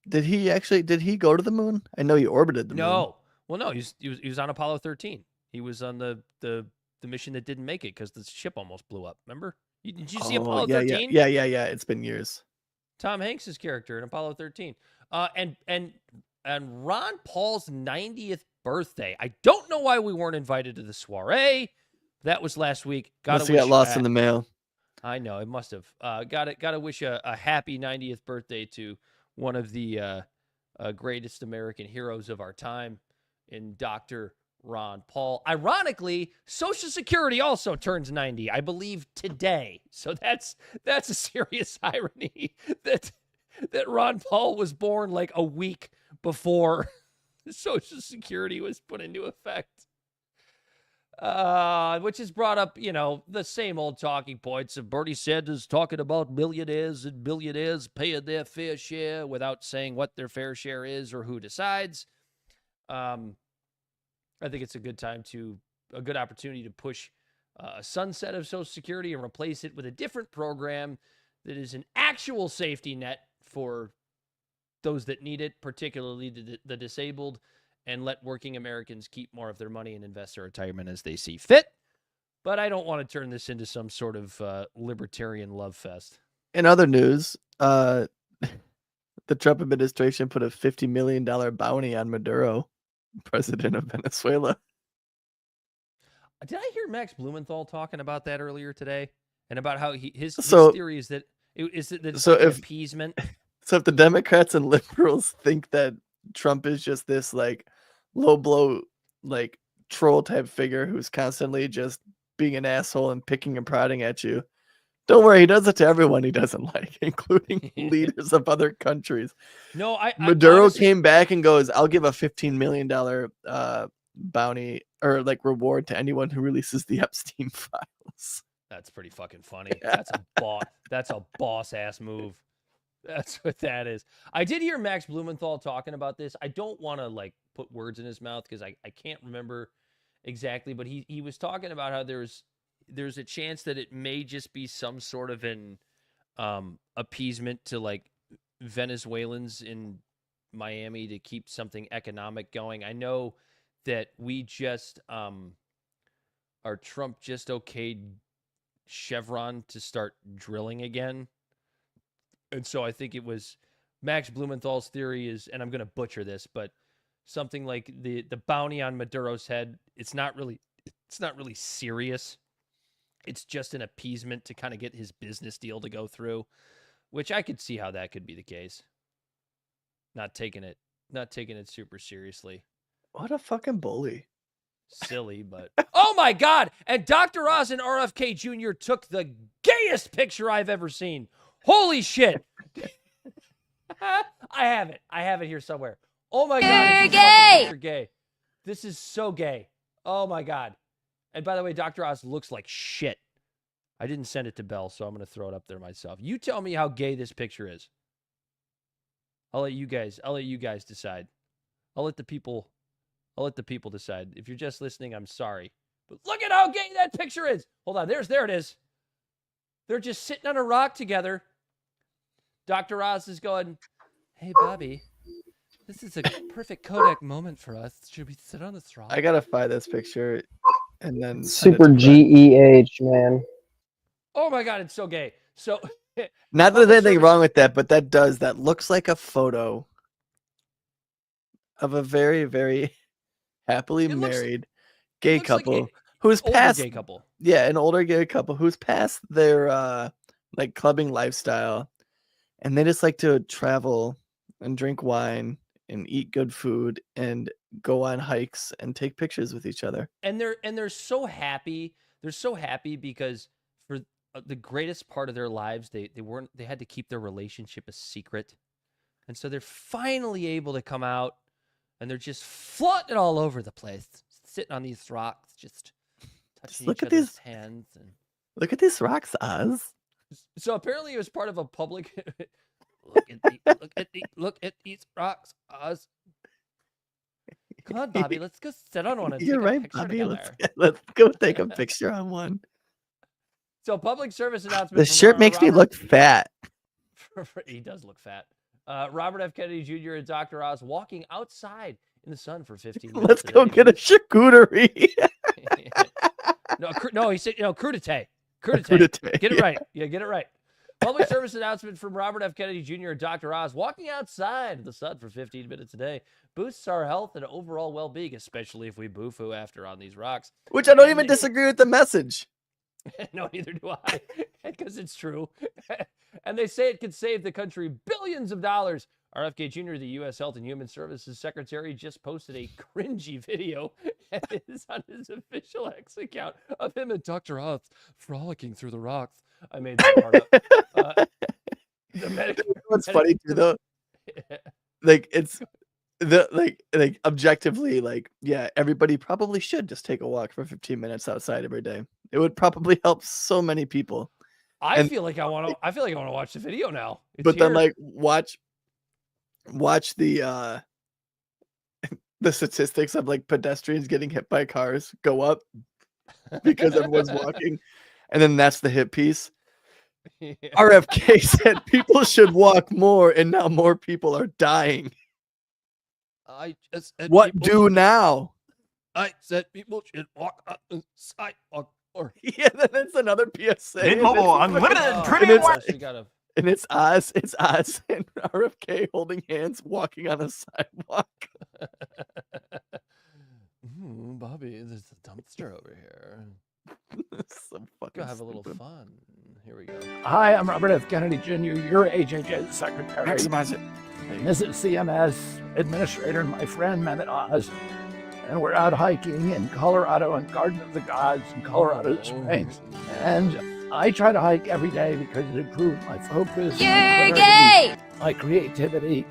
Did he go to the moon? I know he orbited the moon. No. Well, no, he was on Apollo 13. He was on the mission that didn't make it because the ship almost blew up. Remember? Did you see Apollo 13? Yeah. It's been years. Tom Hanks's character in Apollo 13. And Ron Paul's 90th birthday. I don't know why we weren't invited to the soiree. That was last week. Must have got lost in the mail. I know it must have. Got to wish a happy 90th birthday to one of the greatest American heroes of our time, in Dr. Ron Paul. Ironically, Social Security also turns 90, I believe, today. So that's a serious irony that Ron Paul was born like a week before Social Security was put into effect. Which has brought up, the same old talking points of Bernie Sanders talking about millionaires and billionaires paying their fair share without saying what their fair share is or who decides. I think it's a good opportunity to push a sunset of Social Security and replace it with a different program that is an actual safety net for those that need it, particularly the disabled, and let working Americans keep more of their money and invest their retirement as they see fit. But I don't want to turn this into some sort of libertarian love fest. In other news, the Trump administration put a $50 million bounty on Maduro, president of Venezuela. Did I hear Max Blumenthal talking about that earlier today? And about how his theory is that it's appeasement. So if the Democrats and liberals think that Trump is just this like low blow, like troll type figure who's constantly just being an asshole and picking and prodding at you, don't worry, he does it to everyone he doesn't like, including leaders of other countries. No, Maduro honestly came back and goes, I'll give a $15 million bounty or like reward to anyone who releases the Epstein files. That's pretty fucking funny. That's a boss ass move. That's what that is. I did hear Max Blumenthal talking about this. I don't want to like put words in his mouth because I can't remember exactly, but he was talking about how there's a chance that it may just be some sort of an appeasement to like Venezuelans in Miami to keep something economic going. I know that we just our Trump just okayed Chevron to start drilling again. And so I think it was Max Blumenthal's theory is, and I'm going to butcher this, but something like the bounty on Maduro's head, it's not really serious. It's just an appeasement to kind of get his business deal to go through, which I could see how that could be the case. Not taking it super seriously. What a fucking bully. Silly, but oh my God. And Dr. Oz and RFK Jr. took the gayest picture I've ever seen. Holy shit. I have it here somewhere. Oh my God. You're gay. You're gay. This is so gay. Oh my God. And by the way, Dr. Oz looks like shit. I didn't send it to Bell, so I'm going to throw it up there myself. You tell me how gay this picture is. I'll let you guys decide. I'll let the people decide. If you're just listening, I'm sorry. But look at how gay that picture is. Hold on. There it is. They're just sitting on a rock together. Dr. Oz is going, hey, Bobby, this is a perfect Kodak moment for us. Should we sit on this rock? I got to find this picture and then super GEH, man. Oh, my God. It's so gay. So not that there's anything wrong with that, but that looks like a photo of a very, very happily married gay couple like who's past gay couple. Yeah, an older gay couple who's past their like clubbing lifestyle, and they just like to travel and drink wine and eat good food and go on hikes and take pictures with each other. And they're so happy. They're so happy because for the greatest part of their lives, they had to keep their relationship a secret. And so they're finally able to come out, and they're just flaunting all over the place, sitting on these rocks, just touching each other's hands. And look at these rocks, Oz. So apparently it was part of a public look at these rocks, Oz. Come on, Bobby, let's go sit on one and You're take right, a picture Bobby. together. Let's go take a picture on one. So public service announcement. The shirt makes me look fat. He does look fat. Robert F. Kennedy Jr. and Dr. Oz walking outside in the sun for 15 minutes. Let's go get a charcuterie. No, he said, crudité. Crudité. Get it right. Yeah, get it right. Public service announcement from Robert F. Kennedy Jr. and Dr. Oz walking outside in the sun for 15 minutes a day boosts our health and overall well-being, especially if we boo-foo after on these rocks. Which I don't even disagree with the message. No, neither do I, because it's true. And they say it could save the country billions of dollars. RFK Jr., the U.S. Health and Human Services Secretary, just posted a cringy video and it is on his official X account of him and Dr. Oz frolicking through the rocks. I made that part up. What's funny too, though? Like it's like objectively, like, yeah, everybody probably should just take a walk for 15 minutes outside every day. It would probably help so many people. I feel like I want to watch the video now. But then, like, watch the the statistics of like pedestrians getting hit by cars go up because everyone's walking, and then that's the hit piece. Yeah. RFK said people should walk more, and now more people are dying. What do now? I said people should walk up the sidewalk. Yeah, that's another PSA. Unlimited premium. And it's Oz and RFK holding hands walking on a sidewalk. Bobby, there's a dumpster over here. So fucking go have a little fun. Here we go. Hi, I'm Robert F. Kennedy Jr., your HHS secretary. Maximize it. And this is CMS administrator and my friend Mehmet Oz. And we're out hiking in Colorado and Garden of the Gods in Colorado Springs. And I try to hike every day because it improves my focus, my creativity.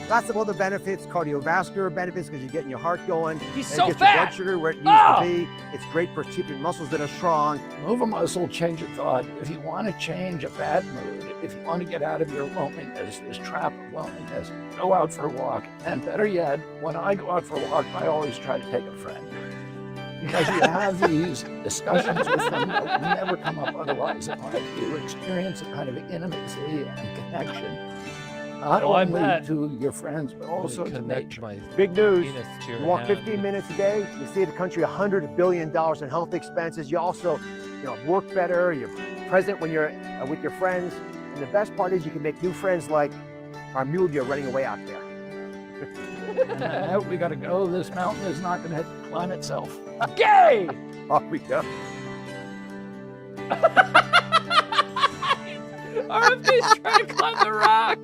Lots of other benefits, cardiovascular benefits because you're getting your heart going. He's so fat. Your blood sugar where it needs to be. It's great for keeping muscles that are strong. Move a muscle, change a thought. If you want to change a bad mood, if you want to get out of your loneliness, this trap of loneliness, go out for a walk. And better yet, when I go out for a walk, I always try to take a friend. Because you have these discussions with them that will never come up otherwise in life. You experience a kind of intimacy and connection. Not only to your friends, but also to nature. Big news. You walk 15 minutes a day, you save the country $100 billion in health expenses. You also work better, you're present when you're with your friends. And the best part is you can make new friends like our mule deer running away out there. We got to go. This mountain is not going to climb itself. Gay! Off we go. RFK's trying to climb the rock.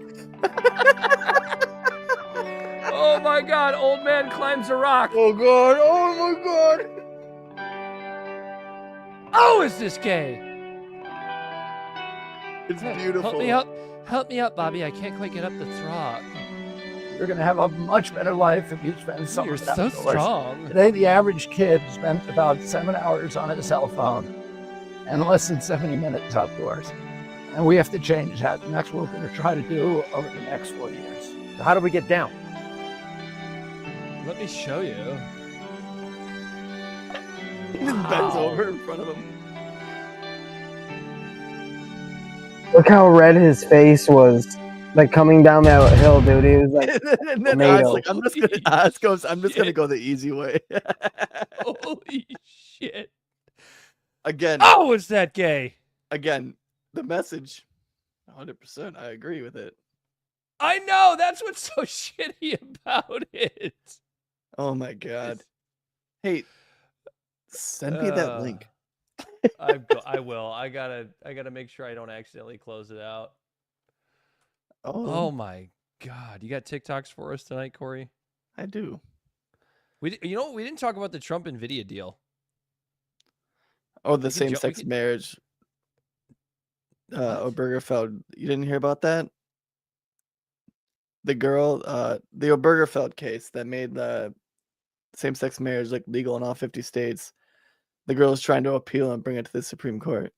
Oh my God, old man climbs a rock. Oh God, oh my God. Oh, is this gay? It's beautiful. Help me up, Bobby. I can't quite get up this rock. You're going to have a much better life if you spend some You're time so outdoors. strong. Today, the average kid spent about 7 hours on his cell phone and less than 70 minutes outdoors. And we have to change that. And that's what we're going to try to do over the next 4 years. So how do we get down? Let me show you. He just bends over in front of him. Look how red his face was, like coming down that hill, dude. He was like, and then Oz, like, I'm just gonna go the easy way. Holy shit! Again. Oh, is that gay? Again, the message. 100%. I agree with it. I know. That's what's so shitty about it. Oh my God. Hey, send me that link. I will. I gotta make sure I don't accidentally close it out. Oh my God! You got TikToks for us tonight, Corey? I do. We didn't talk about the Trump-Nvidia deal. Oh, the same-sex marriage. Obergefell. You didn't hear about that? The girl, the Obergefell case that made the same-sex marriage like legal in all 50 states. The girl is trying to appeal and bring it to the Supreme Court.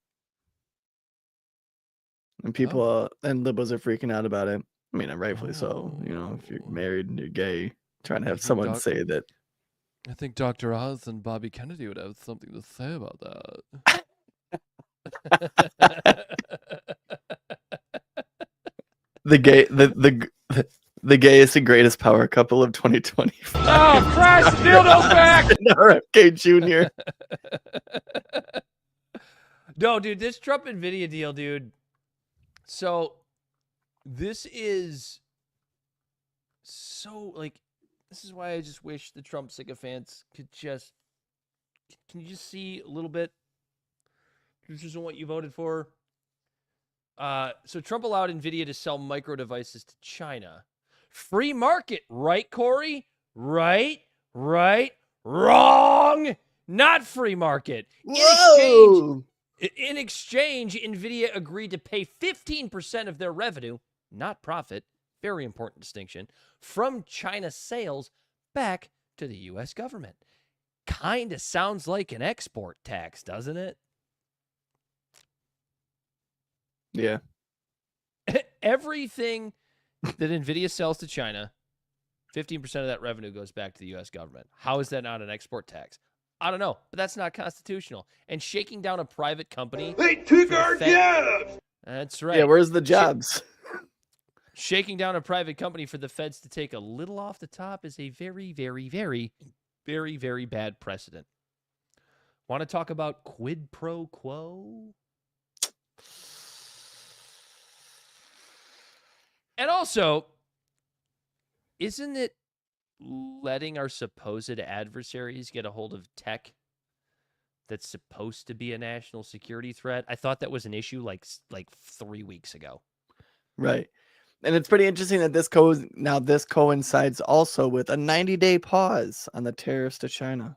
And people and liberals are freaking out about it. I mean, rightfully so. If you're married and you're gay, trying to have someone say that. I think Dr. Oz and Bobby Kennedy would have something to say about that. The the gayest and greatest power couple of 2020. Oh, Christ, the dildo's back! RFK Jr. No, dude, this Trump-Nvidia deal, dude. So, this is so, like, this is why I just wish the Trump sycophants could just, can you just see a little bit? This isn't what you voted for. So Trump allowed Nvidia to sell micro devices to China. Free market, right, Corey? Right. Wrong. Not free market. In exchange, Nvidia agreed to pay 15% of their revenue, not profit, very important distinction, from China sales back to the U.S. government. Kind of sounds like an export tax, doesn't it? Yeah. Everything that Nvidia sells to China, 15% of that revenue goes back to the U.S. government. How is that not an export tax? I don't know, but that's not constitutional. And shaking down a private company. They took our jobs! That's right. Yeah, where's the jobs? Shaking down a private company for the feds to take a little off the top is a very, very, very, very, very bad precedent. Want to talk about quid pro quo? And also, isn't it letting our supposed adversaries get a hold of tech that's supposed to be a national security threat? I thought that was an issue like 3 weeks ago. Right. And it's pretty interesting that this coincides also with a 90-day pause on the tariffs to China.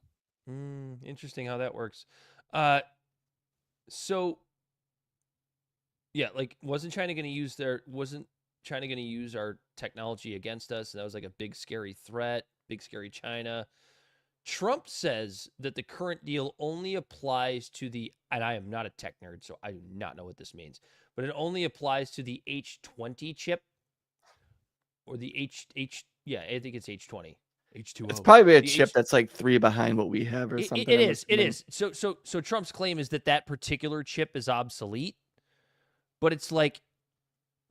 Interesting how that works. So, yeah, like, wasn't China going to use our technology against us? And that was like a big, scary threat, big, scary China. Trump says that the current deal only applies to and I am not a tech nerd, so I do not know what this means, but it only applies to the H20 chip or the I think it's H20. H2O. It's probably a chip that's like 3 behind what we have or something. It is. So Trump's claim is that particular chip is obsolete, but it's like,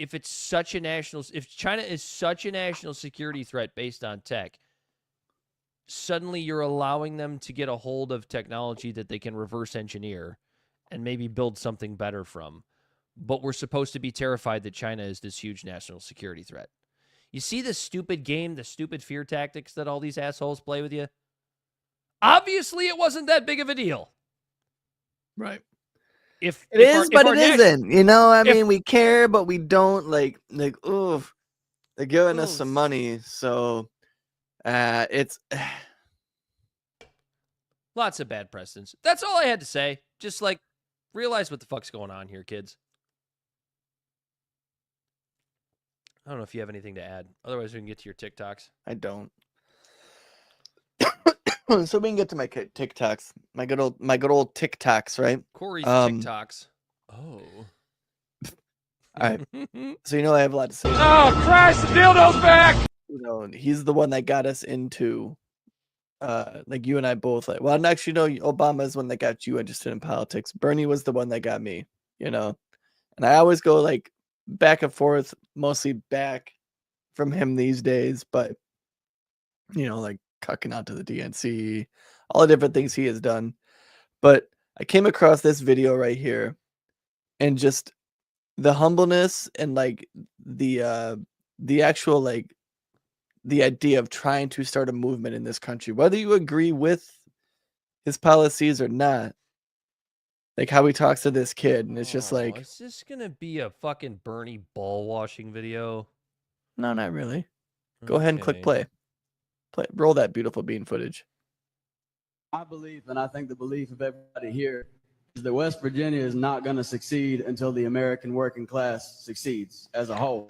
if China is such a national security threat based on tech, suddenly you're allowing them to get a hold of technology that they can reverse engineer and maybe build something better from. But we're supposed to be terrified that China is this huge national security threat. You see the stupid game, the stupid fear tactics that all these assholes play with you? Obviously, it wasn't that big of a deal. Right. If it is, but it isn't. You know, I mean, we care, but we don't like. Oof, they're giving us some money, so it's lots of bad precedents. That's all I had to say. Just like realize what the fuck's going on here, kids. I don't know if you have anything to add. Otherwise, we can get to your TikToks. I don't. So we can get to my TikToks, my good old TikToks, right? Corey's TikToks. Oh. All right. So I have a lot to say. Oh, Christ, the dildo's back! He's the one that got us into, like you and I both. Well, actually, no, Obama is the one that got you interested in politics. Bernie was the one that got me, And I always go like back and forth, mostly back from him these days, but like cucking onto the DNC, all the different things he has done. But I came across this video right here, and just the humbleness and like the actual like the idea of trying to start a movement in this country, whether you agree with his policies or not. Like how he talks to this kid, and it's just like, is this gonna be a fucking Bernie ball washing video? No, not really. Go ahead and click play. Roll that beautiful bean footage. My belief, and I think the belief of everybody here, is that West Virginia is not going to succeed until the American working class succeeds as a whole.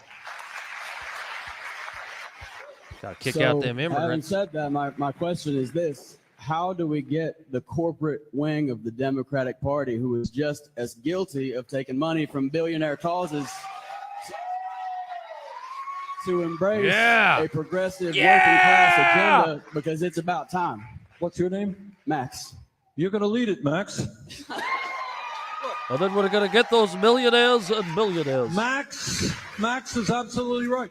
Gotta kick out them immigrants. Having said that, my question is this: how do we get the corporate wing of the Democratic Party, who is just as guilty of taking money from billionaire causes, to embrace a progressive working class agenda, because it's about time? What's your name? Max. You're going to lead it, Max. Well, then we're going to get those millionaires and millionaires. Max is absolutely right.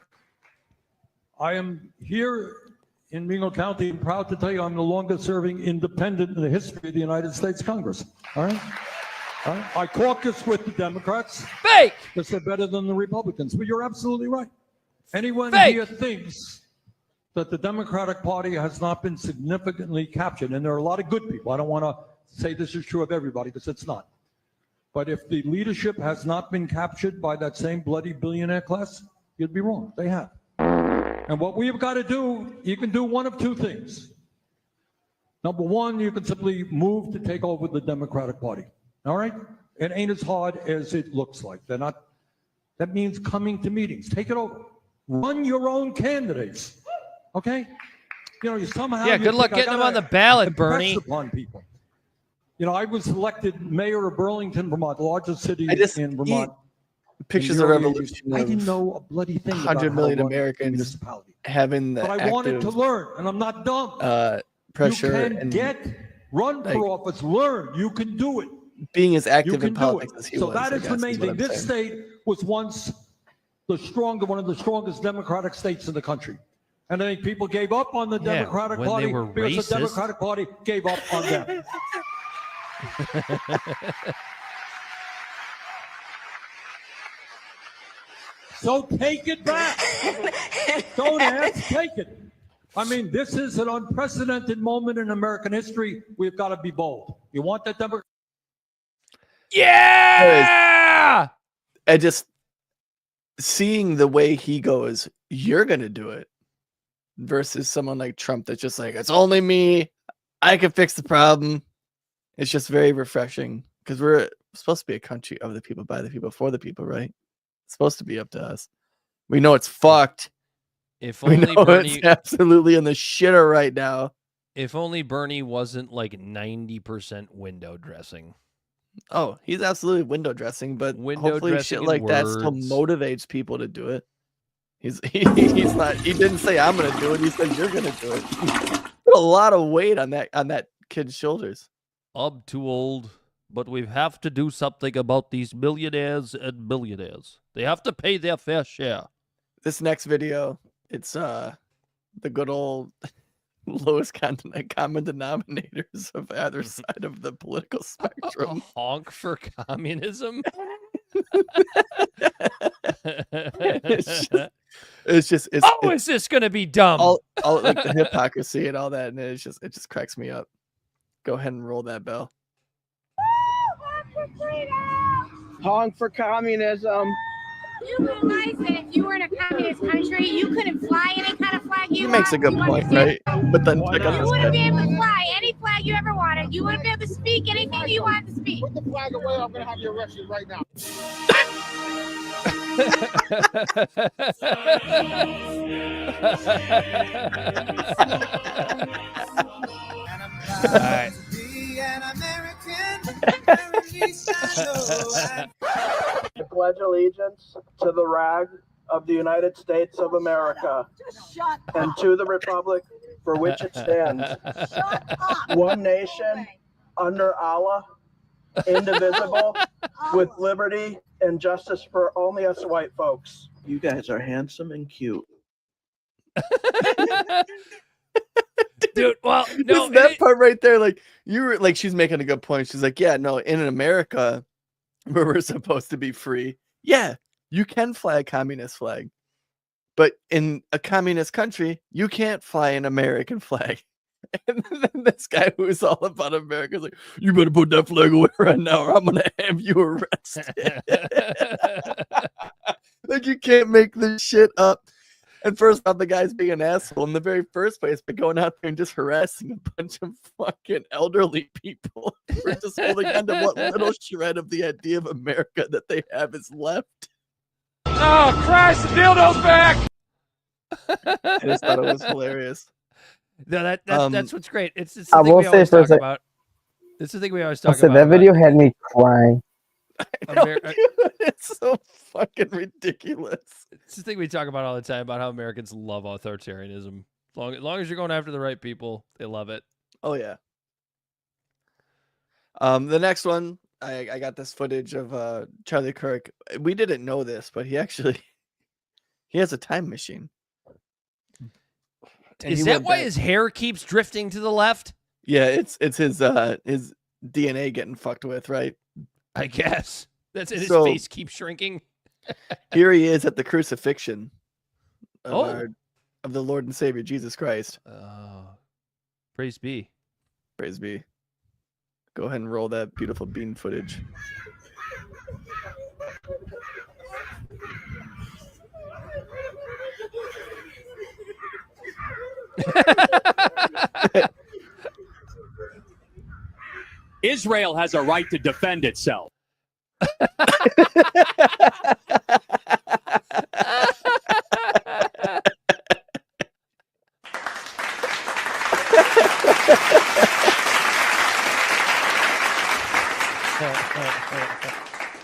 I am here in Mingo County and proud to tell you I'm the longest serving independent in the history of the United States Congress. All right? All right? I caucus with the Democrats. Fake! Because they're better than the Republicans. But you're absolutely right. Anyone Fake! here thinks that the Democratic Party has not been significantly captured, and there are a lot of good people. I don't want to say this is true of everybody because it's not. But if the leadership has not been captured by that same bloody billionaire class, you'd be wrong. They have. And what we've got to do, you can do one of two things. Number one, you can simply move to take over the Democratic Party. All right? It ain't as hard as it looks like. They're not. That means coming to meetings. Take it over. Run your own candidates. Okay? You know, you somehow. Yeah, good luck getting them on the ballot, Bernie. Upon people. You know, I was elected mayor of Burlington, Vermont, the largest city in Vermont. Pictures of revolution. I didn't know a bloody thing 100 million Americans having the but I wanted to learn, and I'm not dumb. Pressure you can run for office, learn. You can do it. Being as active in politics as he so was. that is the main thing. This state was once one of the strongest democratic states in the country. And I think people gave up on the Democratic Party because the Democratic Party gave up on them. So take it back. Don't ask, take it. I mean, this is an unprecedented moment in American history. We've got to be bold. You want that Democrat? Yeah! I just seeing the way he goes, you're going to do it, versus someone like Trump that's just like, it's only me. I can fix the problem. It's just very refreshing because we're supposed to be a country of the people, by the people, for the people, right? It's supposed to be up to us. We know it's fucked. If only Bernie, it's absolutely in the shitter right now. If only Bernie wasn't like 90% window dressing. Oh, he's absolutely window dressing, but window hopefully dressing shit like that still motivates people to do it. He's not. He didn't say I'm gonna do it. He said you're gonna do it. Put a lot of weight on that kid's shoulders. I'm too old, but we have to do something about these millionaires and billionaires. They have to pay their fair share. This next video, it's the good old lowest common denominators of either side of the political spectrum. Honk for communism. It's is this gonna be dumb? All like the hypocrisy and all that, and it just cracks me up. Go ahead and roll that bell. Honk for communism. You realize that if you were in a communist country, you couldn't fly any kind of flag you He makes a good point, right? But then check out you this wouldn't guy. be able to fly any flag you ever wanted. You wouldn't be able to speak anything you wanted to speak. Put the flag away. I'm going to have you arrested right now. All right. I pledge allegiance to the flag of the United States of America and to the republic for which it stands, one nation, under Allah, indivisible, with liberty and justice for only us white folks. You guys are handsome and cute. Dude, well, no, that part right there, like you were like, she's making a good point. She's like, yeah, no, in America, where we're supposed to be free, yeah, you can fly a communist flag, but in a communist country, you can't fly an American flag. And then this guy who is all about America is like, you better put that flag away right now, or I'm gonna have you arrested. Like, you can't make this shit up. And first off, the guy's being an asshole in the very first place by going out there and just harassing a bunch of fucking elderly people for just holding on to what little shred of the idea of America that they have is left. Oh, Christ, the dildo's back! I just thought it was hilarious. No, that's what's great. It's the I thing will we say always for a talk sec- about. It's the thing we always I talk said about. that video had me crying. It's so fucking ridiculous. It's the thing we talk about all the time about how Americans love authoritarianism. As long as you're going after the right people, they love it. Oh yeah. The next one, I got this footage of Charlie Kirk. We didn't know this, but he has a time machine. Is that why his hair keeps drifting to the left? Yeah, it's his DNA getting fucked with, right? I guess. That's it. His face keeps shrinking. Here he is at the crucifixion of the Lord and Savior Jesus Christ. Praise be. Praise be. Go ahead and roll that beautiful bean footage. Israel has a right to defend itself.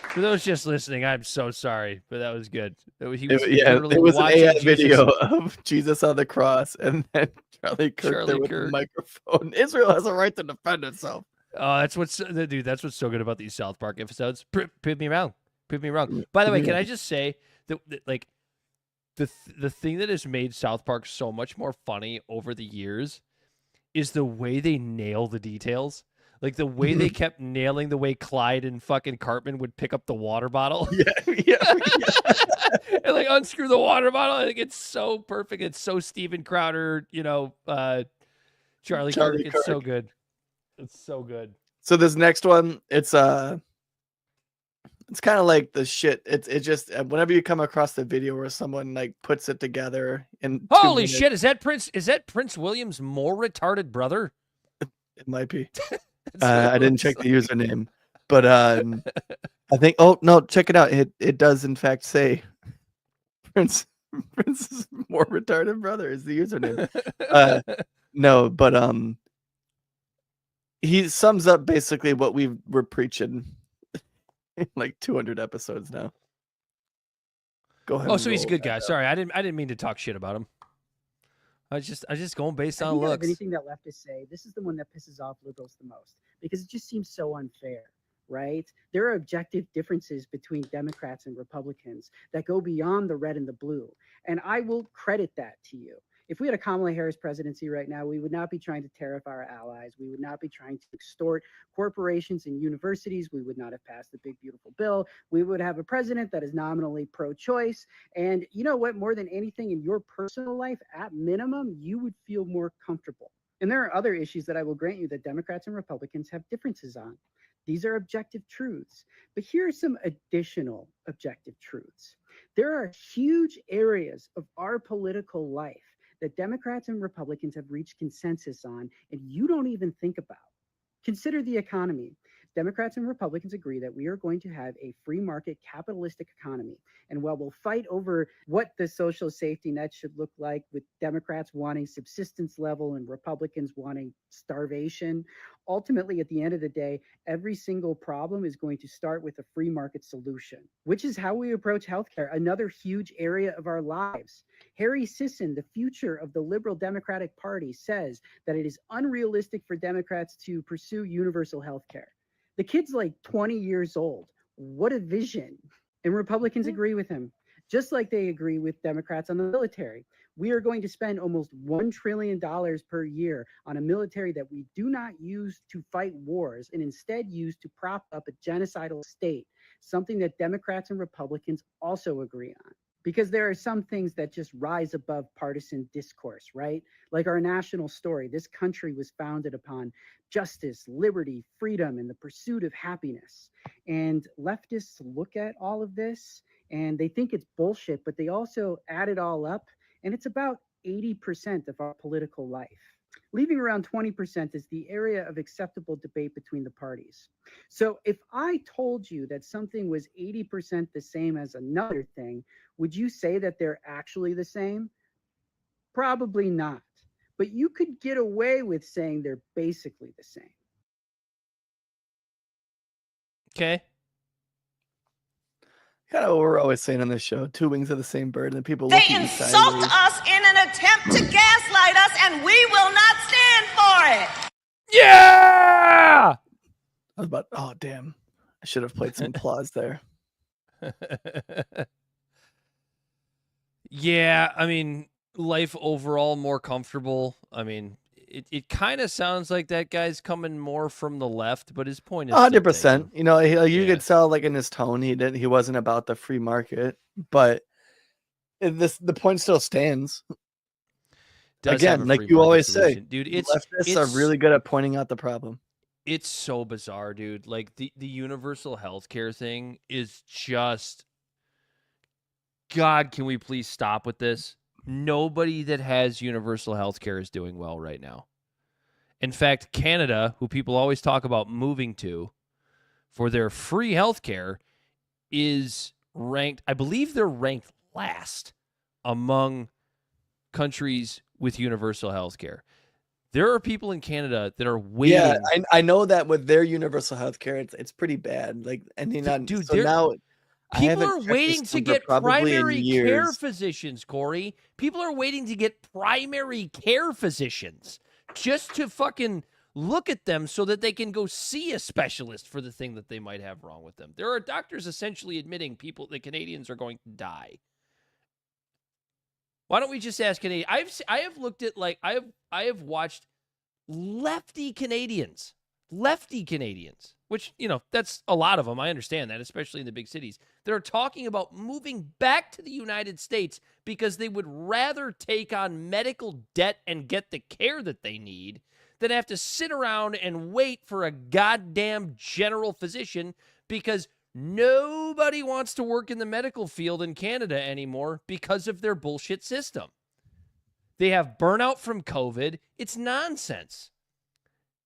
For those just listening, I'm so sorry, but that was good. It was an AI video of Jesus on the cross, and then Charlie Kirk there with the microphone. Israel has a right to defend itself. Oh, that's what's so good about these South Park episodes. Prove me wrong. Prove me wrong. By the way, can I just say that like the thing that has made South Park so much more funny over the years is the way they nail the details. Like the way they kept nailing the way Clyde and fucking Cartman would pick up the water bottle. Yeah. And like unscrew the water bottle. I think it's so perfect. It's so Steven Crowder, Charlie Kirk. It's so good. It's so good. So this next one, it's kind of like the shit. It's just whenever you come across the video where someone like puts it together in holy shit, is that Prince William's more retarded brother? It might be. I didn't check the username, but I think. Oh no, check it out. It does in fact say Prince's more retarded brother is the username. No, but he sums up basically what we're preaching in like 200 episodes now. Go ahead. Oh, so he's a good guy. Sorry, I didn't mean to talk shit about him. I just going based on looks. Anything that leftists say, this is the one that pisses off liberals the most because it just seems so unfair, right? There are objective differences between Democrats and Republicans that go beyond the red and the blue, and I will credit that to you. If we had a Kamala Harris presidency right now, we would not be trying to tariff our allies. We would not be trying to extort corporations and universities. We would not have passed the big, beautiful bill. We would have a president that is nominally pro-choice. And you know what? More than anything in your personal life, at minimum, you would feel more comfortable. And there are other issues that I will grant you that Democrats and Republicans have differences on. These are objective truths. But here are some additional objective truths. There are huge areas of our political life that Democrats and Republicans have reached consensus on, and you don't even think about. Consider the economy. Democrats and Republicans agree that we are going to have a free market capitalistic economy. And while we'll fight over what the social safety net should look like, with Democrats wanting subsistence level and Republicans wanting starvation, ultimately, at the end of the day, every single problem is going to start with a free market solution, which is how we approach healthcare, another huge area of our lives. Harry Sisson, the future of the liberal Democratic Party, says that it is unrealistic for Democrats to pursue universal healthcare. The kid's like 20 years old. What a vision. And Republicans agree with him, just like they agree with Democrats on the military. We are going to spend almost $1 trillion per year on a military that we do not use to fight wars and instead use to prop up a genocidal state, something that Democrats and Republicans also agree on. Because there are some things that just rise above partisan discourse, right? Like our national story. This country was founded upon justice, liberty, freedom, and the pursuit of happiness. And leftists look at all of this and they think it's bullshit, but they also add it all up. And it's about 80% of our political life. Leaving around 20% is the area of acceptable debate between the parties. So if I told you that something was 80% the same as another thing, would you say that they're actually the same? Probably not. But you could get away with saying they're basically the same. Okay. Kind of what we're always saying on this show, two wings of the same bird, and people They look at you insult sideways. us in an attempt to gaslight us, and we will not stand for it. Yeah! I was about, oh, damn. I should have played some applause there. Yeah, I mean, life overall more comfortable. I mean, it kind of sounds like that guy's coming more from the left, but his point is 100%. You know, you could tell like in his tone, he wasn't about the free market, but the point still stands. Again, like you always say, dude, leftists are really good at pointing out the problem. It's so bizarre, dude. Like the universal healthcare thing is just, God, can we please stop with this? Nobody that has universal healthcare is doing well right now. In fact, Canada, who people always talk about moving to for their free healthcare, is ranked, I believe they're ranked last among countries with universal healthcare. There are people in Canada that are waiting. Yeah, I know that with their universal healthcare, it's pretty bad. Like, and dude, so now people are waiting to get primary care physicians, Corey. People are waiting to get primary care physicians just to fucking look at them so that they can go see a specialist for the thing that they might have wrong with them. There are doctors essentially admitting the Canadians are going to die. Why don't we just ask Canadians? I have looked at, like, I have watched lefty Canadians, which, you know, that's a lot of them. I understand that, especially in the big cities, that are talking about moving back to the United States because they would rather take on medical debt and get the care that they need than have to sit around and wait for a goddamn general physician, because nobody wants to work in the medical field in Canada anymore because of their bullshit system. They have burnout from COVID. It's nonsense.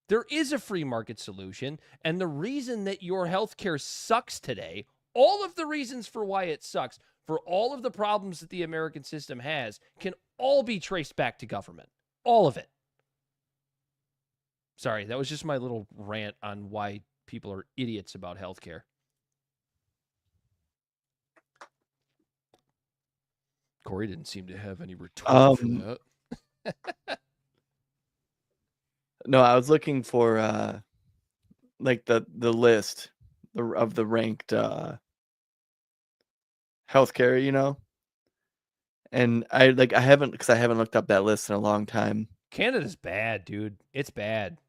There is a free market solution, and the reason that your healthcare sucks today, all of the reasons for why it sucks, for all of the problems that the American system has, can all be traced back to government. All of it. Sorry, that was just my little rant on why people are idiots about healthcare. Corey didn't seem to have any retort for that. No, I was looking for like the list of the ranked healthcare, you know, and I haven't looked up that list in a long time. Canada's bad, dude. It's bad.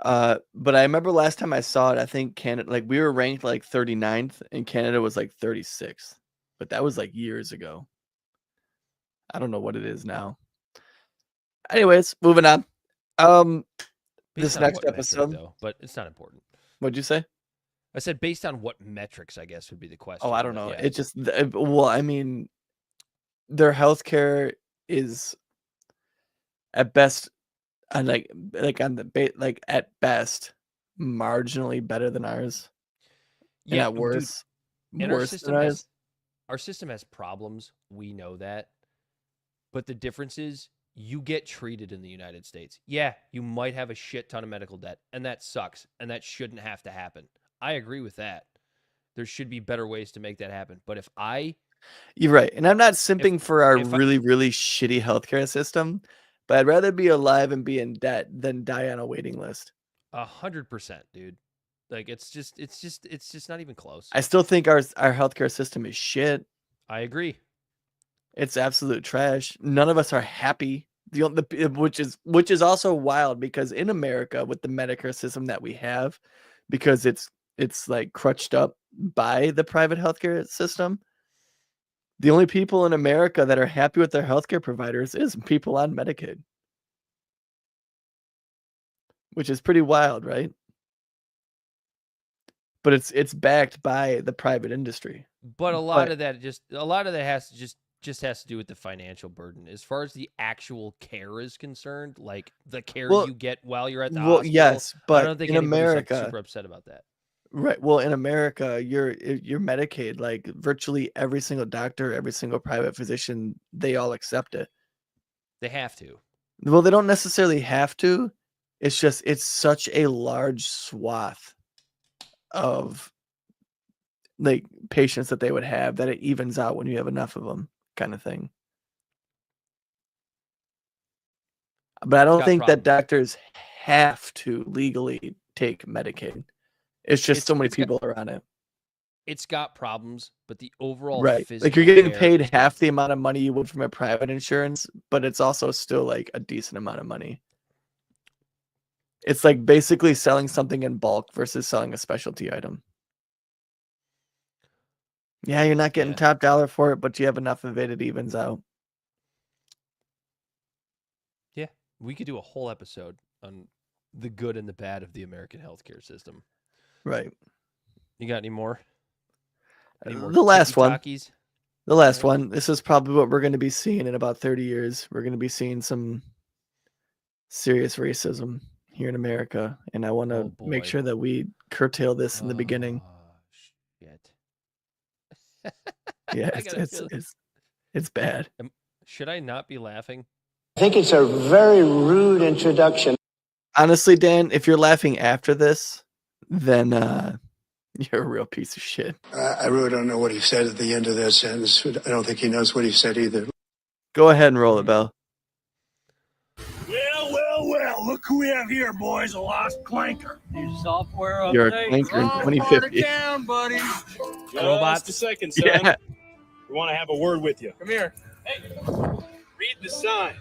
But I remember last time I saw it, I think Canada, like, we were ranked like 39th and Canada was like 36th, but that was like years ago. I don't know what it is now. Anyways, moving on. This next episode, though, but it's not important. What'd you say? I said based on what metrics, I guess, would be the question. Oh, I don't know. Yeah. It just, well, I mean, their healthcare is at best, and like on the like at best, marginally better than ours. Yeah, at worse, dude, worse than ours. Our system has problems. We know that, but the difference is you get treated in the United States. Yeah, you might have a shit ton of medical debt, and that sucks, and that shouldn't have to happen. I agree with that. There should be better ways to make that happen. But if you're right, and I'm not simping for our really shitty healthcare system, but I'd rather be alive and be in debt than die on a waiting list. 100%, dude. Like, it's just not even close. I still think our healthcare system is shit. I agree. It's absolute trash. None of us are happy. Which is also wild, because in America, with the Medicare system that we have, because it's like crutched up by the private healthcare system, the only people in America that are happy with their healthcare providers is people on Medicaid, which is pretty wild, right? But it's backed by the private industry. But a lot of that has to do with the financial burden. As far as the actual care is concerned, like the care you get while you're at the hospital. Yes, but I don't think in America, super upset about that. Right. Well, in America, your Medicaid, like virtually every single doctor, every single private physician, they all accept it. They have to. Well, they don't necessarily have to. It's just, it's such a large swath of like patients that they would have that it evens out when you have enough of them, kind of thing. But I don't think that doctors have to legally take Medicaid. It's just so many people are on it. it's got problems, but the overall Right. Like physical you're getting care paid is half the amount of money you would from a private insurance, but it's also still like a decent amount of money. It's like basically selling something in bulk versus selling a specialty item. Yeah, you're not getting top dollar for it, but you have enough of it, it evens out. Yeah, we could do a whole episode on the good and the bad of the American healthcare system. Right. You got any more? The last one. tiki-takis? The last one. This is probably what we're going to be seeing in about 30 years. We're going to be seeing some serious racism here in America, and I want to make sure that we curtail this in the beginning. Shit. Yeah, I gotta it's bad. Should I not be laughing? I think it's a very rude introduction. Honestly, Dan, if you're laughing after this, then you're a real piece of shit. I really don't know what he said at the end of that sentence. I don't think he knows what he said either. Go ahead and roll it, Bell. Well, look who we have here, boys. A lost clanker. New software update. You're a clanker in 2050. Down, buddy. Robots. Just a second, son. Yeah. We want to have a word with you. Come here. Hey, read the sign.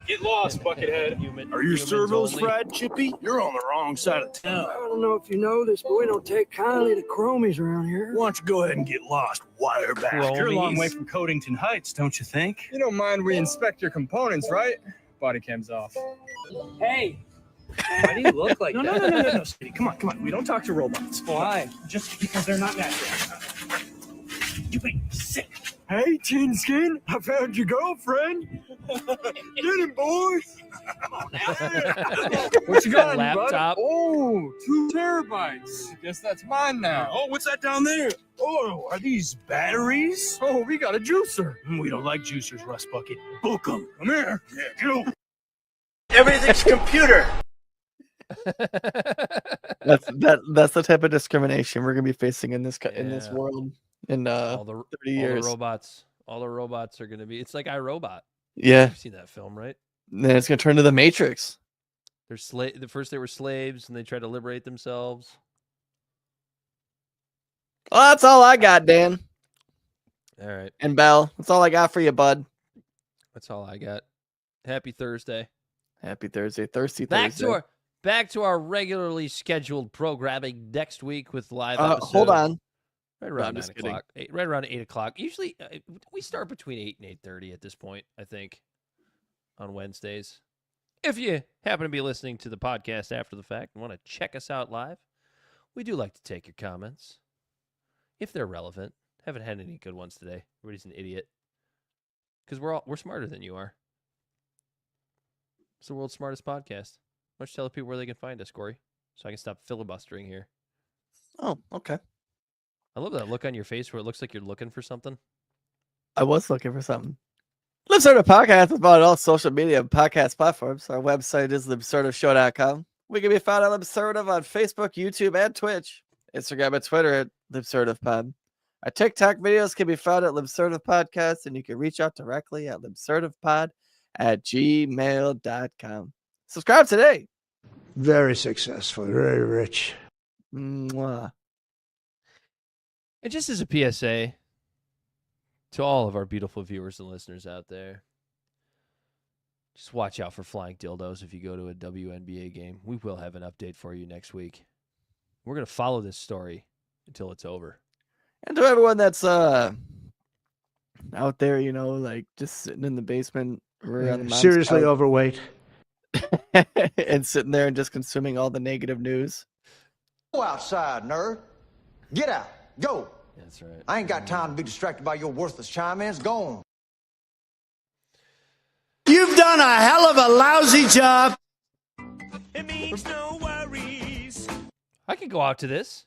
Get lost, Buckethead. Are your servos fried, Chippy? You're on the wrong side of town. I don't know if you know this, but we don't take kindly to chromies around here. Why don't you go ahead and get lost, wireback? You're a long way from Codington Heights, don't you think? You don't mind we inspect your components, right? Body cam's off. Hey, why do you look like No, that? Speedy. Come on. We don't talk to robots. Why? Just because they're not natural. You make me sick. Hey, Tin Skin, I found your girlfriend. Get him, boys. What you got, laptop? bud? Oh, 2 terabytes. Guess that's mine now. Oh, what's that down there? Oh, are these batteries? Oh, we got a juicer. We don't like juicers, Rust Bucket. Book them. Come here. Yeah, get over. Everything's computer. That's the type of discrimination we're gonna be facing in this world in 30 years. All the robots are gonna be. It's like iRobot. Yeah, You've seen that film, right? Then it's gonna turn to the Matrix. They're First they were slaves, and they tried to liberate themselves. Well, that's all I got, Dan. All right, And Bell, that's all I got for you, bud. that's all I got. Happy Thursday. Happy Thursday, thirsty Back Thursday. to our regularly scheduled programming next week with live episodes. Hold on. Right around No, 9 I'm just kidding. o'clock. Right around 8 o'clock. Usually, we start between 8 and 8:30 at this point, I think, on Wednesdays. If you happen to be listening to the podcast after the fact and want to check us out live, we do like to take your comments, if they're relevant. Haven't had any good ones today. Everybody's an idiot. Because we're smarter than you are. It's the world's smartest podcast. Why don't you tell people where they can find us, Corey, so I can stop filibustering here. Oh, okay. I love that look on your face where it looks like you're looking for something. I was looking for something. Libservative Podcast is about all social media and podcast platforms. Our website is libservativeshow.com. We can be found at Libservative on Facebook, YouTube, and Twitch. Instagram and Twitter at LibservativePod. Our TikTok videos can be found at Libservative Podcast, and you can reach out directly at libservativepod@gmail.com. Subscribe today. Very successful, very rich. Mwah. And just as a PSA to all of our beautiful viewers and listeners out there, just watch out for flying dildos if you go to a WNBA game. We will have an update for you next week. We're going to follow this story until it's over. And to everyone that's out there, like just sitting in the basement or on the mom's Seriously couch overweight. and sitting there and just consuming all the negative news. Go outside, nerd. Get out. Go. That's right. I ain't got time to be distracted by your worthless chime-ins. Go on. You've done a hell of a lousy job. It means no worries. I could go out to this.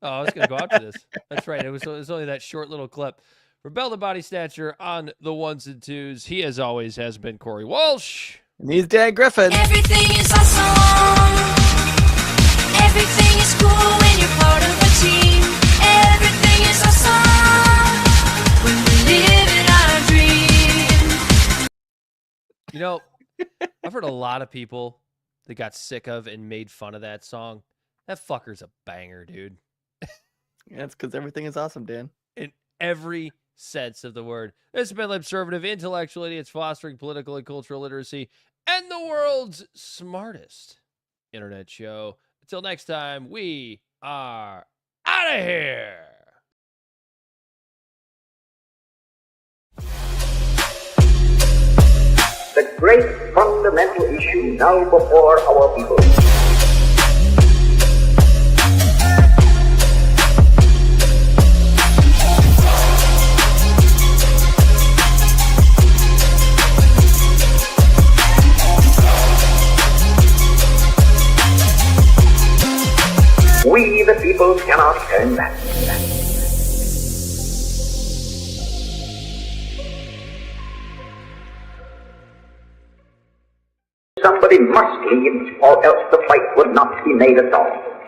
Oh, I was going to go out to this. That's right. It was only that short little clip. Rebel the Body Snatcher on the ones and twos. He, as always, has been Corey Walsh. And he's Dan Griffin. Everything is awesome. Everything is cool when you're part of a team. Everything is awesome when we live in our dream. You know, I've heard a lot of people that got sick of and made fun of that song. That fucker's a banger, dude. Yeah, it's because everything is awesome, Dan. In every sense of the word. This has been Libservative, intellectual idiots fostering political and cultural literacy, and the world's smartest internet show. Until next time, we are out of here. The great fundamental issue now before our people. We, the people, cannot turn back. Somebody must lead, or else the fight would not be made at all.